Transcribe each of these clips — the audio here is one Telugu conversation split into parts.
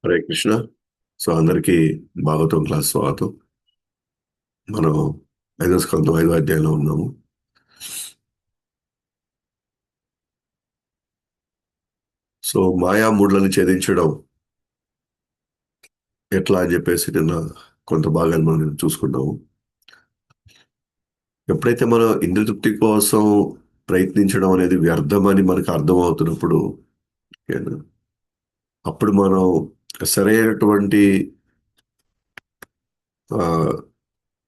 హరే కృష్ణ. సో అందరికీ భాగవతం క్లాస్ స్వాగతం. మనం 5వ స్కంధం 5వ అధ్యాయంలో ఉన్నాము. సో మాయామూఢులను ఛేదించడం ఎట్లా అని చెప్పేసి నిన్న కొంత భాగాన్ని మనం చూసుకున్నాము. ఎప్పుడైతే మనం ఇంద్రియ తృప్తి కోసం ప్రయత్నించడం అనేది వ్యర్థమని మనకు అర్థమవుతున్నప్పుడు, ఓకేనా, అప్పుడు మనం సరైనటువంటి ఆ,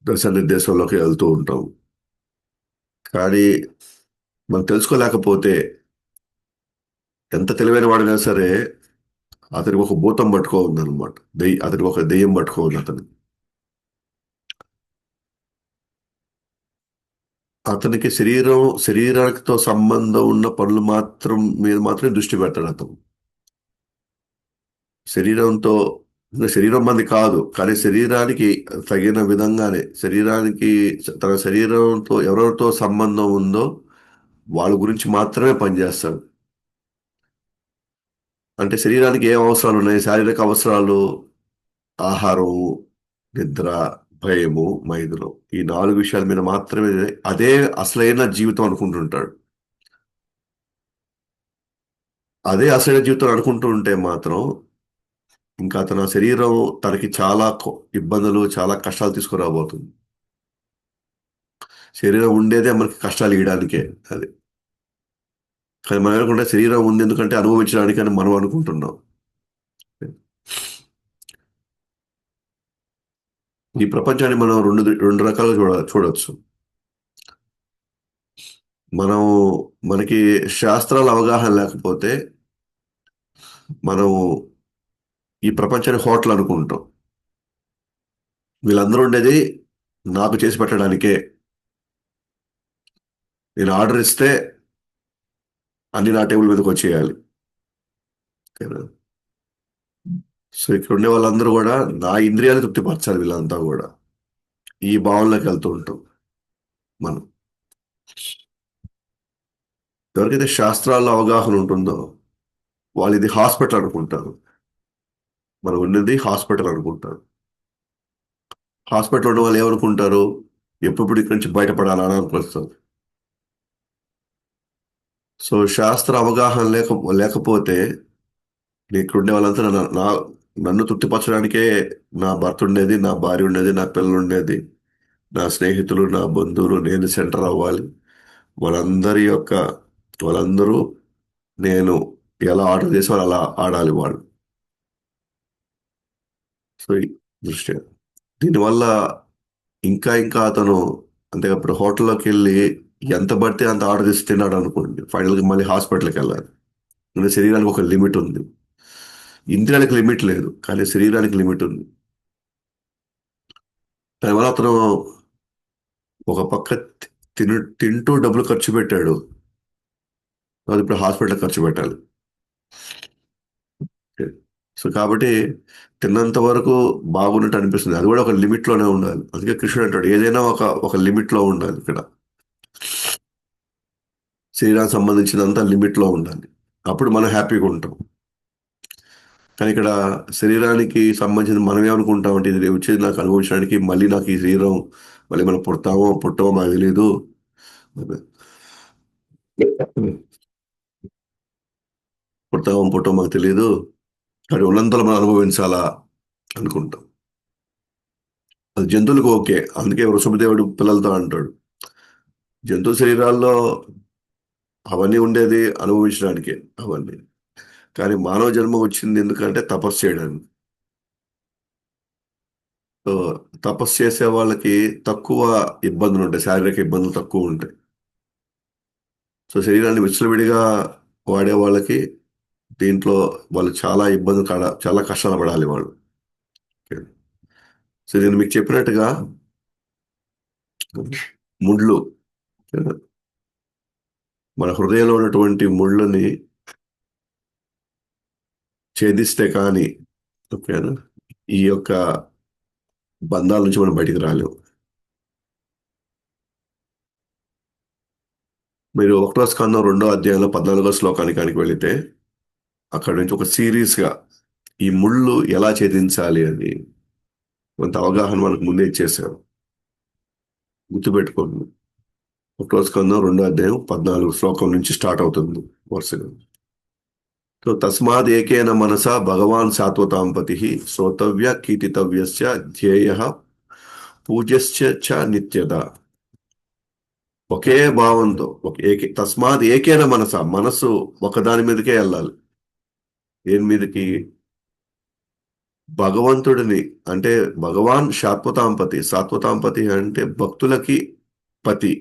దశనిర్దేశంలోకి వెళ్తూ ఉంటాం. కానీ మనం తెలుసుకోలేకపోతే ఎంత తెలివైన వాడినా సరే అతనికి ఒక భూతం పట్టుకోఉంది అనమాట. అతనికి ఒక దెయ్యం పట్టుకోఉంది అతనికి శరీరానికితో సంబంధం ఉన్న పనులు మీద మాత్రమే దృష్టి పెడతాడు అతను. శరీరంతో ఇంకా శరీరం మంది కాదు, కానీ శరీరానికి తగిన విధంగానే తన శరీరంతో ఎవరితో సంబంధం ఉందో వాళ్ళ గురించి మాత్రమే పనిచేస్తాడు. అంటే శరీరానికి ఏం అవసరాలు ఉన్నాయి? శారీరక అవసరాలు: ఆహారం, నిద్ర, భయము, మైదునం. ఈ 4 విషయాల మీద మాత్రమే అదే అసలైన జీవితం అనుకుంటుంటాడు. అదే అసలైన జీవితం అనుకుంటూ ఉంటే మాత్రం ఇంకా తన శరీరం తనకి చాలా ఇబ్బందులు, చాలా కష్టాలు తీసుకురాబోతుంది. శరీరం ఉండేదే మనకి కష్టాలు ఇవ్వడానికే. అది కానీ మనం అనుకుంటే శరీరం ఉంది ఎందుకంటే అనుభవించడానికి అని మనం అనుకుంటున్నాం. ఈ ప్రపంచాన్ని మనం రెండు రకాలుగా చూడొచ్చు. మనం మనకి శాస్త్రాల అవగాహన లేకపోతే మనం ఈ ప్రపంచాన్ని హోటల్ అనుకుంటాం. వీళ్ళందరూ ఉండేది నాకు చేసి పెట్టడానికే. నేను ఆర్డర్ ఇస్తే అన్ని నా టేబుల్ మీదకి వచ్చేయాలి. ఓకేనా? సో ఇక్కడ ఉండే వాళ్ళందరూ కూడా నా ఇంద్రియాలు తృప్తిపరచాలి. వీళ్ళంతా కూడా ఈ భావనలోకి వెళ్తూ ఉంటాం మనం. ఎవరికైతే శాస్త్రాల్లో అవగాహన ఉంటుందో వాళ్ళు ఇది హాస్పిటల్ అనుకుంటారు. మనం ఉన్నది హాస్పిటల్ అనుకుంటారు. హాస్పిటల్ ఉన్న వాళ్ళు ఏమనుకుంటారు? ఎప్పుడు ఇక్కడి నుంచి బయటపడాలని అనుకొస్తారు. సో శాస్త్ర అవగాహన లేకపోతే ఇక్కడ ఉండే వాళ్ళంతా నన్ను తృప్తిపరచడానికే నా భర్త ఉండేది, నా భార్య ఉండేది, నా పిల్లలు ఉండేది, నా స్నేహితులు, నా బంధువులు, నేను సెంటర్ అవ్వాలి. వాళ్ళందరి యొక్క వాళ్ళందరూ నేను ఎలా ఆర్డర్ చేసి వాళ్ళు అలా ఆడాలి వాళ్ళు. సో ఈ దృష్ట్యా దీనివల్ల ఇంకా ఇంకా అతను అంటే ఇప్పుడు హోటల్లోకి వెళ్ళి ఎంత పడితే అంత ఆర్డర్ చేసి తిన్నాడు అనుకోండి, ఫైనల్గా మళ్ళీ హాస్పిటల్కి వెళ్ళాలి. అంటే శరీరానికి ఒక లిమిట్ ఉంది. ఇంద్రియాలకు లిమిట్ లేదు, కానీ శరీరానికి లిమిట్ ఉంది. దానివల్ల అతను ఒక పక్క తింటూ డబ్బులు ఖర్చు పెట్టాడు, అది ఇప్పుడు హాస్పిటల్ ఖర్చు పెట్టాలి. సో కాబట్టి తిన్నంత వరకు బాగున్నట్టు అనిపిస్తుంది, అది కూడా ఒక లిమిట్ లోనే ఉండాలి. అందుకే కృష్ణుడు అంటాడు ఏదైనా ఒక ఒక లిమిట్ లో ఉండాలి. ఇక్కడ శరీరానికి సంబంధించినంత లిమిట్ లో ఉండాలి, అప్పుడు మనం హ్యాపీగా ఉంటాం. కానీ ఇక్కడ శరీరానికి సంబంధించిన మనం ఏమనుకుంటాం అంటే ఇది వచ్చేది నాకు అనుభవించడానికి, మళ్ళీ నాకు ఈ శరీరం మళ్ళీ మనం పుట్టమో మాకు తెలియదు, పుట్టమో మాకు తెలియదు, కానీ ఉన్నంతలో మనం అనుభవించాలా అనుకుంటాం. అది జంతువులకు ఓకే, అందుకే వృషభదేవుడు పిల్లలతో అంటాడు జంతు శరీరాల్లో అవన్నీ ఉండేది అనుభవించడానికే అవన్నీ, కానీ మానవ జన్మ వచ్చింది ఎందుకంటే తపస్సు చేయడానికి. సో తపస్సు చేసే వాళ్ళకి తక్కువ ఇబ్బందులు ఉంటాయి, శారీరక ఇబ్బందులు తక్కువ ఉంటాయి. సో శరీరాన్ని విచ్చలవిడిగా వాడే వాళ్ళకి దీంట్లో వాళ్ళు చాలా ఇబ్బందులు చాలా కష్టాలు పడాలి వాళ్ళు. సో నేను మీకు చెప్పినట్టుగా ముళ్ళు, మన హృదయంలో ఉన్నటువంటి ముళ్ళని ఛేదిస్తే కానీ, ఓకేనా, ఈ యొక్క బంధాల నుంచి మనం బయటికి రాలేము. మీరు 1వ స్కంధం 2వ అధ్యాయంలో 14వ శ్లోకానికి వెళితే అక్కడ నుంచి ఒక సిరీస్గా ఈ ముళ్ళు ఎలా ఛేదించాలి అని కొంత అవగాహన మనకు ముందే ఇచ్చేసారు. గుర్తుపెట్టుకోండి. ఒకటో స్కందం 2వ అధ్యాయం 14 నుంచి స్టార్ట్ అవుతుంది వరుసగా. సో తస్మాత్ ఏకేన మనసా భగవాన్ సాత్వతాం పతి శ్రోతవ్య కీర్తితవ్యస్య ధ్యేయ పూజ్యశ్చ చ నిత్యద. ఒకే భావంతో తస్మాత్ ఏకేన మనసు ఒకదాని మీదకే వెళ్ళాలి. దేని మీదకి? భగవంతుడిని. అంటే భగవాన్ సాత్వతాంపతి అంటే భక్తులకి పతి.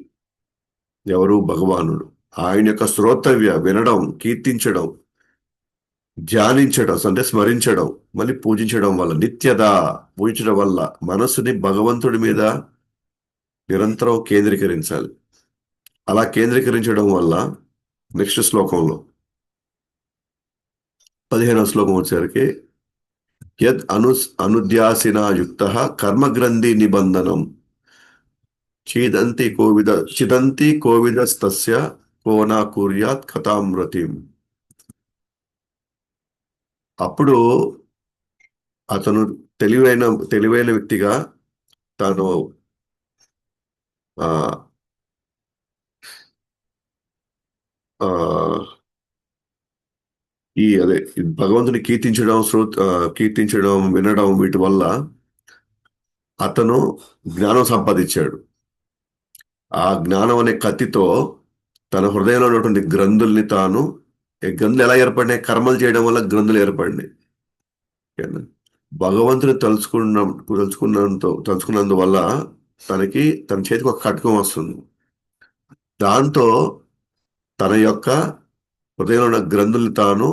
ఎవరు? భగవానుడు. ఆయన యొక్క శ్రోతవ్య వినడం, కీర్తించడం, ధ్యానించడం అంటే స్మరించడం, మళ్ళీ పూజించడం వల్ల నిత్యద. పూజించడం వల్ల మనస్సుని భగవంతుడి మీద నిరంతరం కేంద్రీకరించాలి. అలా కేంద్రీకరించడం వల్ల నెక్స్ట్ శ్లోకంలో 15వ శ్లోకం వచ్చేసరికి యద్ అనుధ్యాసినా యుక్త కర్మగ్రంథి నిబంధనం చిదంతి కోవిదస్తస్య కోనా కుర్యాత్ కథామృతిం. అప్పుడు అతను తెలివైన తెలివైన వ్యక్తిగా తాను ఆ, ఆ, ఈ భగవంతుని కీర్తించడం, వినడం, వీటి వల్ల అతను జ్ఞానం సంపాదించాడు. ఆ జ్ఞానం అనే కత్తితో తన హృదయంలో ఉన్నటువంటి గ్రంథుల్ని తాను, ఈ గ్రంథులు ఎలా ఏర్పడినాయి? కర్మలు చేయడం వల్ల గ్రంథులు ఏర్పడినాయి. ఓకేనా? భగవంతుని తలుచుకున్నందువల్ల తన చేతికి ఒక ఖడ్గం వస్తుంది. దాంతో తన యొక్క హృదయంలో ఉన్న గ్రంథుల్ని తాను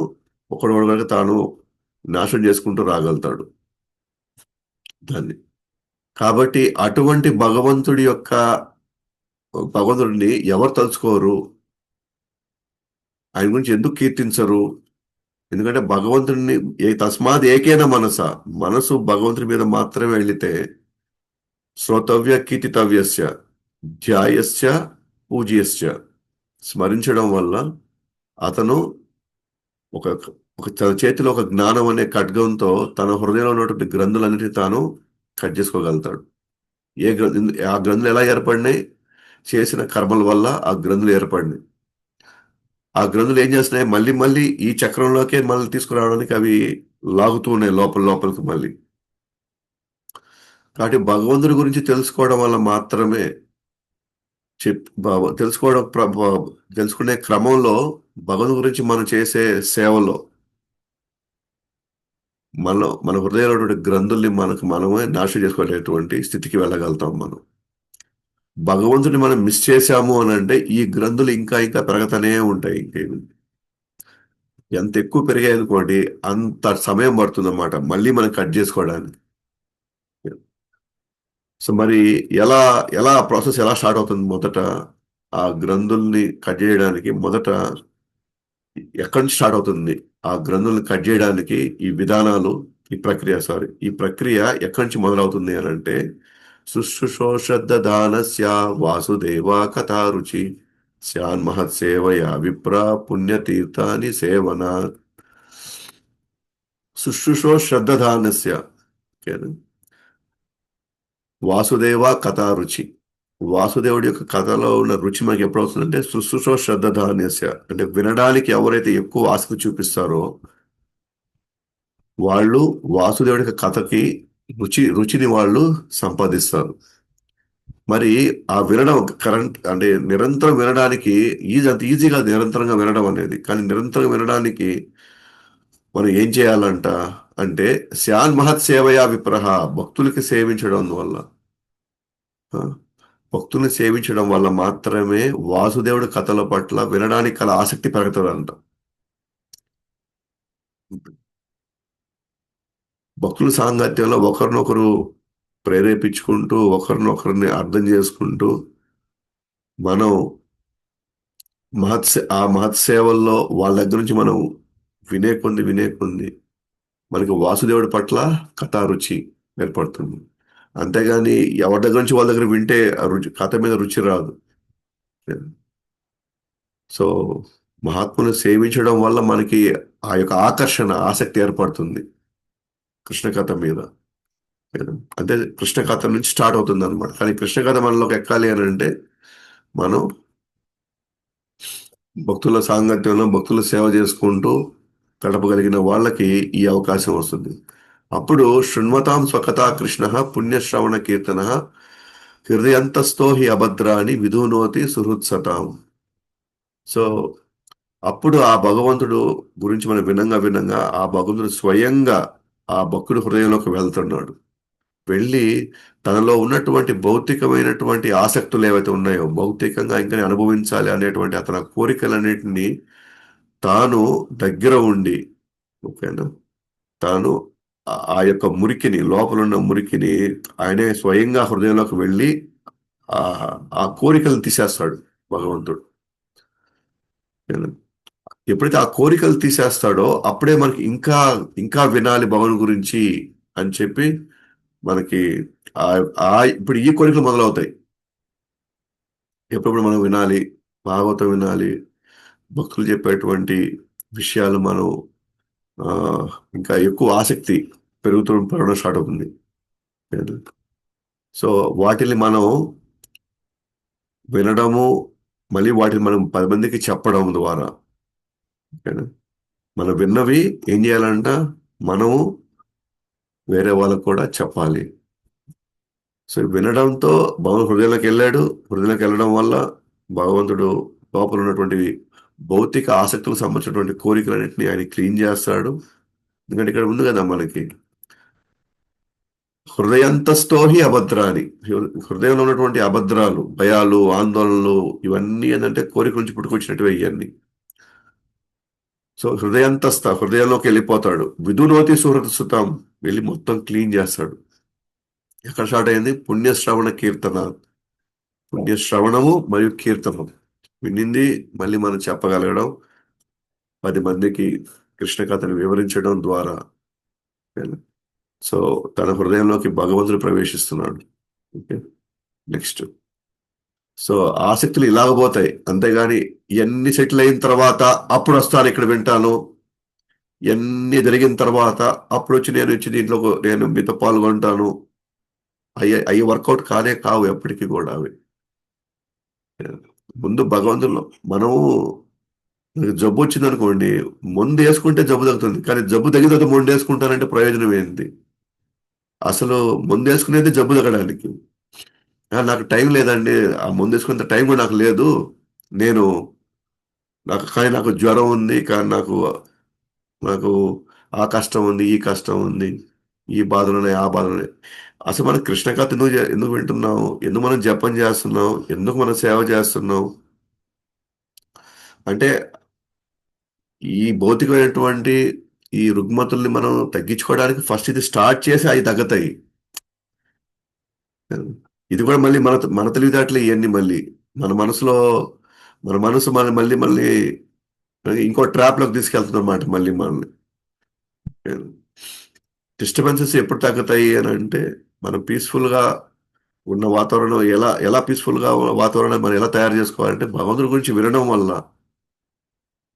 ఒకడొకడుగా తాను నాశనం చేసుకుంటూ రాగలుగుతాడు దాన్ని. కాబట్టి అటువంటి భగవంతుడిని ఎవరు తలుచుకోరు? ఆయన గురించి ఎందుకు కీర్తించరు? ఎందుకంటే భగవంతుడిని తస్మాత్ ఏకేన మనసు భగవంతుడి మీద మాత్రమే వెళితే శ్రోతవ్య కీర్తితవ్యస్య ధ్యాయస్య పూజ్యస్య, స్మరించడం వల్ల అతను ఒక తన చేతిలో ఒక జ్ఞానం అనే ఖడ్గంతో తన హృదయంలో ఉన్నటువంటి గ్రంథులన్నిటిని తాను కట్ చేసుకోగలుగుతాడు. ఆ గ్రంథులు ఎలా ఏర్పడినాయి? చేసిన కర్మల వల్ల ఆ గ్రంథులు ఏర్పడినాయి. ఆ గ్రంథులు ఏం చేస్తున్నాయి? మళ్ళీ మళ్ళీ ఈ చక్రంలోకే మళ్ళీ తీసుకురావడానికి అవి లాగుతూ ఉన్నాయి లోపలికి మళ్ళీ. కాబట్టి భగవంతుడి గురించి తెలుసుకోవడం వల్ల మాత్రమే తెలుసుకునే క్రమంలో భగవంతుడి గురించి మనం చేసే సేవలో మన హృదయంలో గ్రంథుల్ని మనమే నాశనం చేసుకోలేటువంటి స్థితికి వెళ్ళగలుగుతాం మనం. భగవంతుని మనం మిస్ చేశాము అని అంటే ఈ గ్రంథులు ఇంకా ఇంకా పెరగతనే ఉంటాయి. ఎంత ఎక్కువ పెరిగాయి అనుకోండి అంత సమయం పడుతుంది అన్నమాట మళ్ళీ మనం కట్ చేసుకోవడానికి. సో మరి ఎలా ఎలా ప్రాసెస్ ఎలా స్టార్ట్ అవుతుంది? మొదట ఆ గ్రంథుల్ని కట్ చేయడానికి ఎక్కడి నుంచి స్టార్ట్ అవుతుంది? ఆ గ్రంథుల్ని కట్ చేయడానికి ఈ ప్రక్రియ ఎక్కడి నుంచి మొదలవుతుంది అని అంటే శుశ్రూషోశ్రద్ధానస్య వాసుదేవా కథారుచి స్యాన్ మహత్సేవయా విప్ర పుణ్యతీర్థాని సేవన. శుశ్రూషోశ్రద్ధానస్య వాసుదేవ కథారుచి. వాసుదేవుడి యొక్క కథలో ఉన్న రుచి మనకి ఎప్పుడు వస్తుందంటే శుశ్రూషోశ్రద్ధానస్య అంటే వినడానికి ఎవరైతే ఎక్కువ ఆసక్తి చూపిస్తారో వాళ్ళు వాసుదేవుడి యొక్క కథకి రుచిని వాళ్ళు సంపాదిస్తారు. మరి ఆ వినడం అంటే నిరంతరం వినడానికి అంత ఈజీగా నిరంతరంగా వినడం అనేది. కానీ నిరంతరం వినడానికి మనం ఏం చేయాలంట అంటే స్యాన్ మహత్ సేవయా విప్రహ, భక్తులకి సేవించడం వల్ల భక్తుల్ని సేవించడం వల్ల మాత్రమే వాసుదేవుడి కథల పట్ల వినడానికి కల ఆసక్తి పెరుగుతుందంట. భక్తుల సాంగత్యంలో ఒకరినొకరు ప్రేరేపించుకుంటూ ఒకరినొకరిని అర్థం చేసుకుంటూ మనం ఆ మహత్సేవల్లో వాళ్ళ దగ్గర నుంచి మనం వినే కొంది మనకి వాసుదేవుడి పట్ల కథారుచి ఏర్పడుతుంది. అంతేగాని ఎవరి దగ్గర నుంచి వాళ్ళ దగ్గర వింటే కథ మీద రుచి రాదు. సో మహాత్ముని సేవించడం వల్ల మనకి ఆ యొక్క ఆకర్షణ, ఆసక్తి ఏర్పడుతుంది. కృష్ణ కథ మీద. అంటే కృష్ణ కథ నుంచి స్టార్ట్ అవుతుంది అనమాట. కానీ కృష్ణ కథ మనలోకి ఎక్కాలి అని అంటే మనం భక్తుల సాంగత్యంలో భక్తుల సేవ చేసుకుంటూ గడపగలిగిన వాళ్ళకి ఈ అవకాశం వస్తుంది. అప్పుడు శృణ్వతాం స్వకథా కృష్ణ పుణ్యశ్రవణ కీర్తన హృదయంతస్థో హి అభద్రాని విధునోతి సుహృత్సతాం. సో అప్పుడు ఆ భగవంతుడు గురించి మనం వినంగా వినంగా ఆ భగవంతుడు స్వయంగా ఆ భక్తుడి హృదయంలోకి వెళ్తున్నాడు. వెళ్ళి తనలో ఉన్నటువంటి భౌతికమైనటువంటి ఆసక్తులు ఏవైతే ఉన్నాయో, భౌతికంగా ఇంకా అనుభవించాలి అనేటువంటి అతని కోరికలన్నిటినీ తాను దగ్గర ఉండి, ఓకేనా, తాను ఆ యొక్క మురికిని, లోపల ఉన్న మురికిని ఆయనే స్వయంగా హృదయంలోకి వెళ్ళి ఆ ఆ కోరికలను తీసేస్తాడు భగవంతుడు. ఓకేనా? ఎప్పుడైతే ఆ కోరికలు తీసేస్తాడో అప్పుడే మనకి ఇంకా ఇంకా వినాలి భగవాన్ గురించి అని చెప్పి మనకి ఆ ఇప్పుడు ఈ కోరికలు మొదలవుతాయి. ఎప్పుడప్పుడు మనం వినాలి, భాగవతం వినాలి, భక్తులు చెప్పేటువంటి విషయాలు మనం ఆ, ఇంకా ఎక్కువ ఆసక్తి పెరగడం స్టార్ట్ అవుతుంది. సో వాటిని మనం వినడము, మళ్ళీ వాటిని మనం 10 మందికి చెప్పడం ద్వారా, ఓకేనా, మనం విన్నవి ఏం చేయాలంట, మనము వేరే వాళ్ళకు కూడా చెప్పాలి. సో వినడంతో భగవంతుడు హృదయంలోకి వెళ్ళాడు. హృదయంలోకి వెళ్ళడం వల్ల భగవంతుడు లోపల ఉన్నటువంటి భౌతిక ఆసక్తులకు సంబంధించినటువంటి కోరికలన్నింటినీ ఆయన క్లీన్ చేస్తాడు. ఎందుకంటే ఇక్కడ ఉంది కదా మనకి హృదయంతస్థోహి అభద్రాని, హృదయంలో ఉన్నటువంటి అభద్రాలు, భయాలు, ఆందోళనలు, ఇవన్నీ ఏంటంటే కోరిక నుంచి పుట్టుకొచ్చినట్టువే ఇవన్నీ. సో హృదయంలోకి వెళ్ళిపోతాడు. విధునోతి సుహృత సుతం, వెళ్ళి మొత్తం క్లీన్ చేస్తాడు. ఎక్కడ స్టార్ట్ అయింది? పుణ్యశ్రవణ కీర్తన. పుణ్యశ్రవణము మరియు కీర్తనం, వినింది మళ్ళీ మనం చెప్పగలగడం, 10 మందికి కృష్ణ కథను వివరించడం ద్వారా. సో తన హృదయంలోకి భగవంతుడు ప్రవేశిస్తున్నాడు. Okay, next. సో ఆసక్తులు ఇలాగపోతాయి, అంతేగాని ఇవన్నీ సెటిల్ అయిన తర్వాత అప్పుడు వస్తాను ఇక్కడ వింటాను, ఇవన్నీ జరిగిన తర్వాత అప్పుడు నేను వచ్చి దీంట్లో నేను మీతో పాల్గొంటాను, అవి వర్కౌట్ కానే కావు ఎప్పటికీ కూడా అవి. ముందు భగవంతుల్లో మనము, జబ్బు వచ్చింది అనుకోండి, ముందు వేసుకుంటే జబ్బు తగ్గుతుంది, కానీ జబ్బు తగ్గిన తర్వాత ముందు వేసుకుంటానంటే ప్రయోజనం ఏంటి? అసలు ముందు వేసుకునేది జబ్బు తగ్గడానికి. నాకు టైం లేదండి, ఆ ముందు వేసుకునేంత టైం కూడా నాకు లేదు, నేను కానీ నాకు జ్వరం ఉంది, కానీ నాకు నాకు ఆ కష్టం ఉంది, ఈ కష్టం ఉంది, ఈ బాధలు ఉన్నాయి, ఆ బాధలు ఉన్నాయి. అసలు మనం కృష్ణ కథ ఎందుకు వింటున్నాం? ఎందుకు మనం జపం చేస్తున్నాం? ఎందుకు మనం సేవ చేస్తున్నాం? అంటే ఈ భౌతికమైనటువంటి ఈ రుగ్మతుల్ని మనం తగ్గించుకోవడానికి ఫస్ట్ ఇది స్టార్ట్ చేసి అవి తగ్గుతాయి. ఇది కూడా మళ్ళీ మన మన తెలివితేటలు ఇవన్నీ మళ్ళీ మన మనసులో, మన మనసు మళ్ళీ మళ్ళీ ఇంకో ట్రాప్ లోకి తీసుకెళ్తుంది అనమాట మళ్ళీ మనల్ని. డిస్టర్బెన్సెస్ ఎప్పుడు తగ్గుతాయి అని అంటే మనం పీస్ఫుల్ గా ఉన్న వాతావరణం, ఎలా ఎలా పీస్ఫుల్ గా వాతావరణం మనం ఎలా తయారు చేసుకోవాలంటే భగవంతుడి గురించి వినడం వల్ల,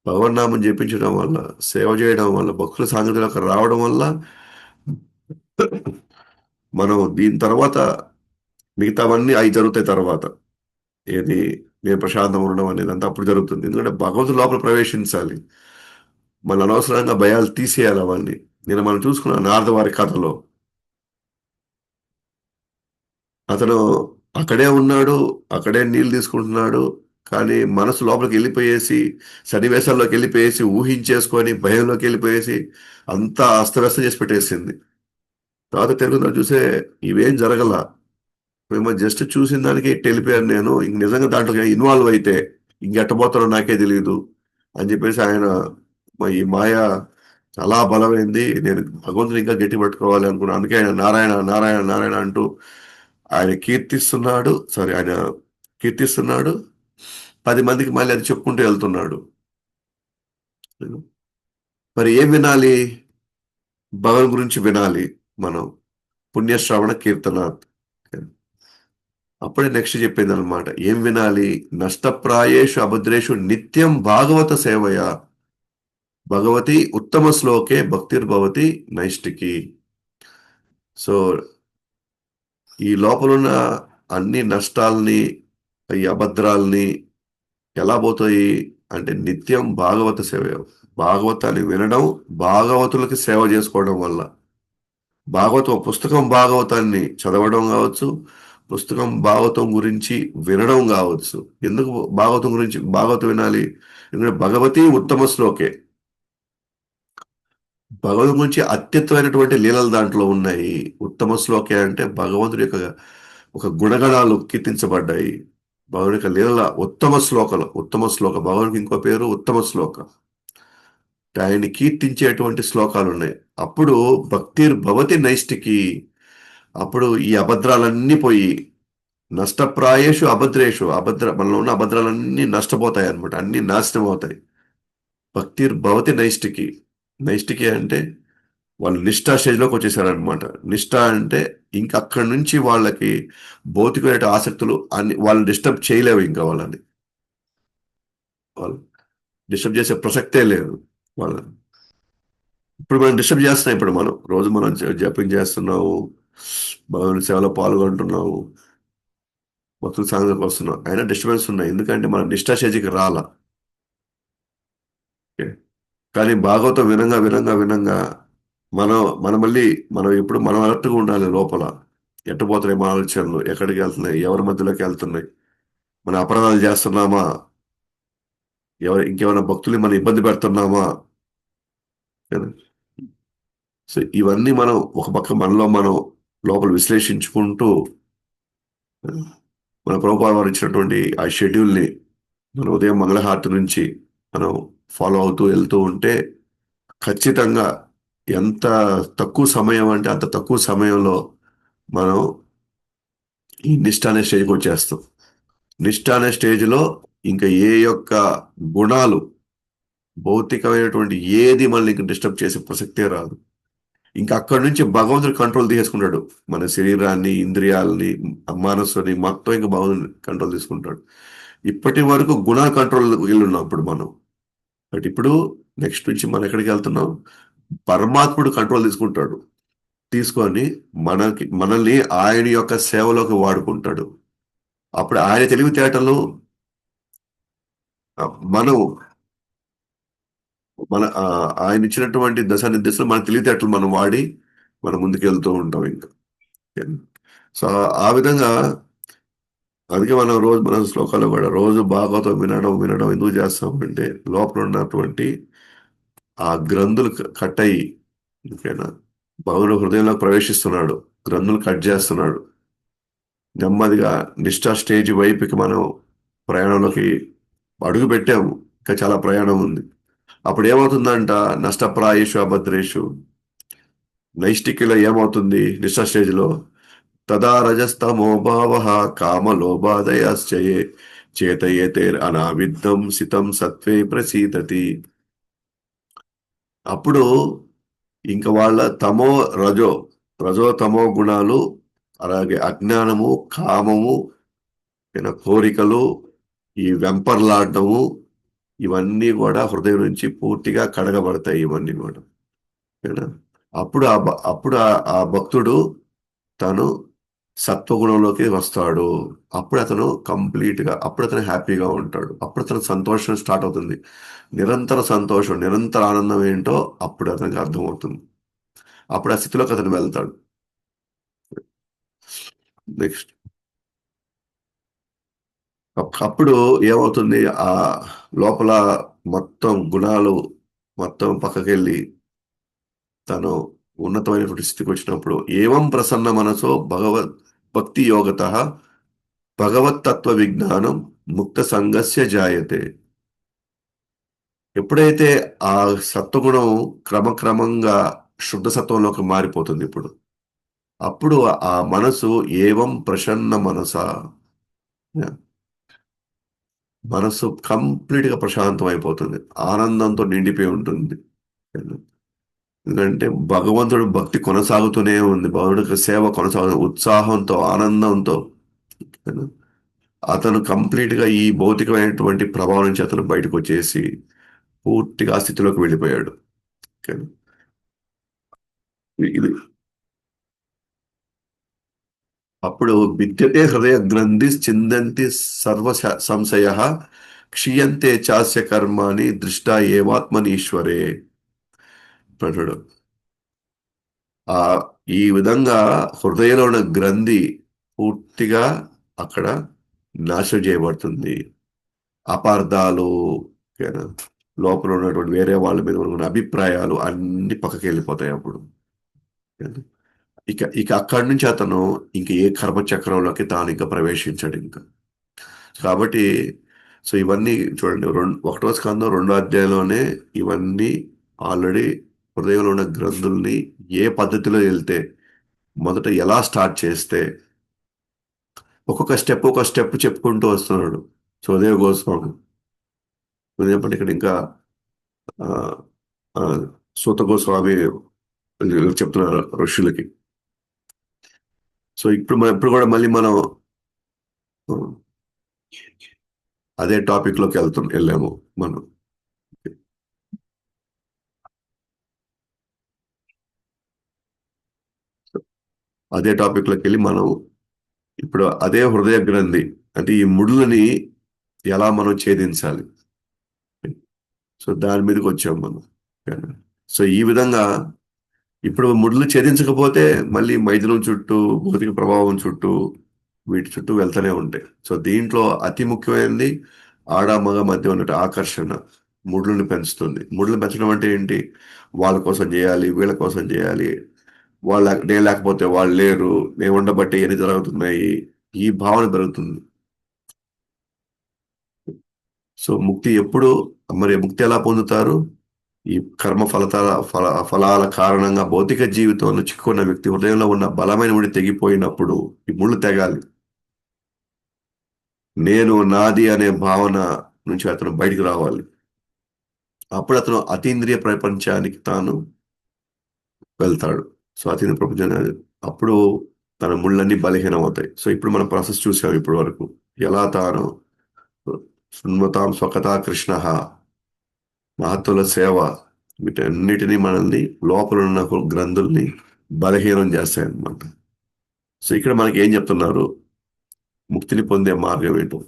భగవన్నామం జపించడం వల్ల, సేవ చేయడం వల్ల, భక్తుల సాంగత్యంలోకి రావడం వల్ల మనం దీని తర్వాత మిగతావన్నీ అవి జరుగుతాయి తర్వాత. ఏది, నేను ప్రశాంతం ఉండడం అనేది అంతా అప్పుడు జరుగుతుంది. ఎందుకంటే భగవంతుడు లోపల ప్రవేశించాలి, మన అనవసరంగా భయాలు తీసేయాలి అవన్నీ. నేను మనం చూసుకున్నాం నారద వారి కథలో, అతను అక్కడే ఉన్నాడు, అక్కడే నీళ్ళు తీసుకుంటున్నాడు, కానీ మనసు లోపలికి వెళ్ళిపోయేసి, సన్నివేశాల్లోకి వెళ్ళిపోయేసి, ఊహించేసుకొని భయంలోకి వెళ్ళిపోయేసి అంతా అస్తవ్యస్తం చేసి పెట్టేసింది. తర్వాత తెలుగులో చూసే ఇవేం జరగల, మేము జస్ట్ చూసిన దానికి వెళ్ళిపోయాను, నేను ఇంక నిజంగా దాంట్లో ఇన్వాల్వ్ అయితే ఇంకెట్టబోతారో నాకే తెలియదు అని చెప్పేసి ఆయన, ఈ మాయ చాలా బలమైంది, నేను భగవంతుని ఇంకా గట్టి పట్టుకోవాలి అనుకున్నాను, అందుకే ఆయన నారాయణ నారాయణ నారాయణ అంటూ ఆయన ఆయన కీర్తిస్తున్నాడు, 10 మందికి మళ్ళీ అది చెప్పుకుంటూ వెళ్తున్నాడు. మరి ఏం వినాలి? భగవన్ గురించి వినాలి మనం, పుణ్యశ్రవణ కీర్తన. అప్పుడే నెక్స్ట్ చెప్పింది అనమాట, ఏం వినాలి? నష్టప్రాయేషు అభద్రేషు నిత్యం భాగవత సేవయ భగవతి ఉత్తమ శ్లోకే భక్తిర్భవతి నైష్టికి. సో ఈ లోపలున్న అన్ని నష్టాల్ని, ఈ అభద్రాల్ని ఎలా పోతాయి అంటే నిత్యం భాగవత సేవ, భాగవతాన్ని వినడం, భాగవతులకి సేవ చేసుకోవడం వల్ల. భాగవతం పుస్తకం భాగవతాన్ని చదవడం కావచ్చు, పుస్తకం భాగవతం గురించి వినడం కావచ్చు. ఎందుకు భాగవతం గురించి భాగవతం వినాలి? ఎందుకంటే భగవతి ఉత్తమ శ్లోకే. భగవంతుడి గురించి అత్యుత్తమైనటువంటి లీలలు దాంట్లో ఉన్నాయి. ఉత్తమ శ్లోకే అంటే భగవంతుడి యొక్క ఒక గుణగణాలు కీర్తించబడ్డాయి. భగవంతుడి యొక్క లీలల ఉత్తమ శ్లోకలు, ఉత్తమ శ్లోక, భగవంతుడికి ఇంకో పేరు ఉత్తమ శ్లోక. ఆయన్ని కీర్తించేటువంటి శ్లోకాలు ఉన్నాయి. అప్పుడు భక్తిర్భవతి నైష్టికి. అప్పుడు ఈ అభద్రాలన్నీ పోయి, నష్టప్రాయేషు అభద్రేషు, మనలో ఉన్న అభద్రాలన్నీ నష్టపోతాయి అన్నమాట, అన్ని నాశనం అవుతాయి. భక్తిర్భవతి నైష్టికి. నైష్టికి అంటే వాళ్ళు నిష్ఠా స్టేజ్లోకి వచ్చేసారనమాట. నిష్ఠ అంటే ఇంక అక్కడి నుంచి వాళ్ళకి భౌతికమైన ఆసక్తులు అన్ని వాళ్ళని డిస్టర్బ్ చేయలేవు. ఇంకా వాళ్ళు డిస్టర్బ్ చేసే ప్రసక్తే లేదు వాళ్ళని. ఇప్పుడు మనం డిస్టర్బ్ చేస్తున్నాం. ఇప్పుడు మనం రోజు మనం జపం చేస్తున్నాము, భగవాన్ సేవలో పాల్గొంటున్నాము, భక్తుల సాంగతికి వస్తున్నాం, అయినా డిస్టర్బెన్స్ ఉన్నాయి. ఎందుకంటే మనం నిష్ఠా స్టేజ్కి రాలా. ఓకే. కానీ భాగవతం వినంగా వినంగా వినంగా మనం మళ్ళీ మనం ఎప్పుడు మనం అలర్ట్గా ఉండాలి లోపల. ఎట్టపోతున్నాయి మన ఆలోచనలు, ఎక్కడికి వెళ్తున్నాయి, ఎవరి మధ్యలోకి వెళ్తున్నాయి, మన అపరాధాలు చేస్తున్నామా, ఇంకేమైనా భక్తుల్ని మనం ఇబ్బంది పెడుతున్నామా కదా. సో ఇవన్నీ మనం ఒక పక్క మనలో మనం లోపల విశ్లేషించుకుంటూ, మన ప్రభుపాద వారు ఇచ్చినటువంటి ఆ షెడ్యూల్ని మన ఉదయం మంగళహారతి నుంచి మనం ఫాలో అవుతూ వెళ్తూ ఉంటే ఖచ్చితంగా ఎంత తక్కువ సమయం అంటే అంత తక్కువ సమయంలో మనం ఈ నిష్ఠ అనే స్టేజ్కి వచ్చేస్తాం. నిష్ఠ అనే స్టేజ్లో ఇంకా ఏ యొక్క గుణాలు, భౌతికమైనటువంటి ఏది మనల్ని ఇంక డిస్టర్బ్ చేసే ప్రసక్తే రాదు. ఇంకా అక్కడి నుంచి భగవంతుడు కంట్రోల్ తీసుకుంటాడు. మన శరీరాన్ని, ఇంద్రియాలని, మనస్సుని మొత్తం ఇంకా భగవంతుడు కంట్రోల్ తీసుకుంటాడు. ఇప్పటి వరకు గుణ కంట్రోల్ వెళ్ళున్నాం ఇప్పుడు మనం. బట్ ఇప్పుడు నెక్స్ట్ నుంచి మనం ఎక్కడికి వెళ్తున్నాం? పరమాత్ముడు కంట్రోల్ తీసుకుంటాడు. తీసుకొని మనల్ని ఆయన యొక్క సేవలోకి వాడుకుంటాడు. అప్పుడు ఆయన తెలివితేటలు, మనం ఆయన ఇచ్చినటువంటి దశానిర్దేశాలు మన తెలివితేటలు మనం వాడి మనం ముందుకు వెళ్తూ ఉంటాం ఇంకా. సో ఆ విధంగా అందుకే మనం రోజు మన శ్లోకాలు కూడా రోజు భాగవతం వినడం వినడం ఎందుకు చేస్తామంటే లోపల ఉన్నటువంటి ఆ గ్రంథులు కట్ అయ్యి, ఓకేనా, భగవుడు హృదయంలోకి ప్రవేశిస్తున్నాడు, గ్రంథులు కట్ చేస్తున్నాడు. నెమ్మదిగా నిష్ఠా స్టేజ్ వైపుకి మనం ప్రయాణంలోకి అడుగు పెట్టాము. ఇంకా చాలా ప్రయాణం ఉంది. అప్పుడు ఏమవుతుందంట? నష్టప్రాయేషు అభద్రేషు. నైష్టిక్యలో ఏమవుతుంది? నిష్ఠా స్టేజ్లో తదా రజస్తమో భావ కామలోపాదయాశ్చయే చేతయేతే అనావిద్ధం సితం సత్వే ప్రసీదతి. అప్పుడు ఇంక వాళ్ళ రజో రజో తమో గుణాలు, అలాగే అజ్ఞానము, కామము, కోరికలు, ఈ వెంపర్లాడటము, ఇవన్నీ కూడా హృదయం నుంచి పూర్తిగా కడగబడతాయి. ఇవన్నీ కూడా ఓకేనా? అప్పుడు ఆ భక్తుడు తను సత్వగుణంలోకి వస్తాడు. అప్పుడు అతను హ్యాపీగా ఉంటాడు. అప్పుడు అతను సంతోషం స్టార్ట్ అవుతుంది. నిరంతర సంతోషం, నిరంతర ఆనందం ఏంటో అప్పుడు అతనికి అర్థమవుతుంది. అప్పుడు ఆ స్థితిలోకి అతను వెళ్తాడు. నెక్స్ట్ అప్పుడు ఏమవుతుంది? ఆ లోపల మొత్తం గుణాలు మొత్తం పక్కకెళ్ళి తను ఉన్నతమైనటువంటి స్థితికి వచ్చినప్పుడు ఏవం ప్రసన్న మనసో భక్తి యోగత భగవత్తత్వ విజ్ఞానం ముక్త సంగస్య జాయతే. ఎప్పుడైతే ఆ సత్వగుణం క్రమక్రమంగా శుద్ధ సత్వంలోకి మారిపోతుంది, అప్పుడు ఆ మనసు ఏవం ప్రసన్న మనస, మనసు కంప్లీట్ గా ప్రశాంతం అయిపోతుంది, ఆనందంతో నిండిపోయి ఉంటుంది. ఎందుకంటే భగవంతుడు భక్తి కొనసాగుతూనే ఉంది, భగవంతుడి సేవ కొనసాగుతుంది ఉత్సాహంతో, ఆనందంతో. అతను కంప్లీట్ గా ఈ భౌతికమైనటువంటి ప్రభావం నుంచి అతను బయటకు వచ్చేసి పూర్తిగా ఆ స్థితిలోకి వెళ్ళిపోయాడు. ఓకే. ఇది అప్పుడు విద్యతే హృదయ గ్రంథి చిందంతి సర్వ సంశయ క్షీయంతే చాస్య కర్మాని దృష్టా ఏవాత్మనీశ్వరే అంటాడు. ఆ ఈ విధంగా హృదయంలో ఉన్న గ్రంథి పూర్తిగా అక్కడ నాశనం చేయబడుతుంది. అపార్థాలు, ఓకేనా, లోపల ఉన్నటువంటి వేరే వాళ్ళ మీద ఉన్న అభిప్రాయాలు అన్ని పక్కకి వెళ్ళిపోతాయి అప్పుడు. ఓకేనా? ఇక ఇక అక్కడి నుంచి అతను ఇంక ఏ కర్మచక్రంలోకి తాను ఇంకా ప్రవేశించాడు ఇంకా. కాబట్టి సో ఇవన్నీ చూడండి, ఒకటో స్కందం రెండో అధ్యాయంలోనే ఇవన్నీ ఆల్రెడీ హృదయంలో ఉన్న గ్రంథుల్ని ఏ పద్ధతిలో వెళ్తే, మొదట ఎలా స్టార్ట్ చేస్తే, ఒక్కొక్క స్టెప్ చెప్పుకుంటూ వస్తున్నాడు సుఖదేవ్ గోస్వామి. చెప్పండి ఇక్కడ ఇంకా ఆ, ఆ, సూత గోస్వామి చెప్తున్నారు ఋషులకి. సో ఇప్పుడు కూడా మళ్ళీ మనం ఆ, అదే టాపిక్ లోకి వెళ్ళాము మనం. అదే టాపిక్ లోకి వెళ్ళి మనం ఇప్పుడు అదే హృదయ గ్రంథి అంటే ఈ ముడులని ఎలా మనం ఛేదించాలి, సో దాని మీదకి వచ్చాం మనం. సో ఈ విధంగా ఇప్పుడు ముడులు ఛేదించకపోతే మళ్ళీ మైథునం చుట్టూ, భౌతిక ప్రభావం చుట్టూ, వీటి చుట్టూ వెళ్తూనే ఉంటాయి. సో దీంట్లో అతి ముఖ్యమైనది ఆడ మగ మధ్య ఉన్నట్టు ఆకర్షణ ముడులను పెంచుతుంది. ముడులను పెంచడం అంటే ఏంటి? వాళ్ళ కోసం చేయాలి, వీళ్ళ కోసం చేయాలి, నేను లేకపోతే వాళ్ళు లేరు, నేను ఉండబట్టి ఎన్ని జరుగుతున్నాయి, ఈ భావన పెరుగుతుంది. సో ముక్తి ఎప్పుడు, మరి ముక్తి ఎలా పొందుతారు? ఈ కర్మ ఫలాల కారణంగా భౌతిక జీవితంలో చిక్కుకున్న వ్యక్తి హృదయంలో ఉన్న బలమైన ముడి తెగిపోయినప్పుడు ఈ ముళ్ళు తెగాలి. నేను నాది అనే భావన నుంచి అతను బయటికి రావాలి. అప్పుడు అతను అతీంద్రియ ప్రపంచానికి తాను వెళ్తాడు. సో అతీంద్రియ ప్రపంచాన్ని అప్పుడు తన ముళ్ళన్నీ బలహీనం అవుతాయి. సో ఇప్పుడు మనం ప్రాసెస్ చూసాం ఇప్పటి వరకు, ఎలా తాను శృణ్వతాం స్వకథా కృష్ణ, మహత్తుల సేవ, వీటన్నిటినీ మనల్ని లోపల ఉన్న గ్రంథుల్ని బలహీనం చేస్తాయన్నమాట. సో ఇక్కడ మనకి ఏం చెప్తున్నారు? ముక్తిని పొందే మార్గం ఏంటో,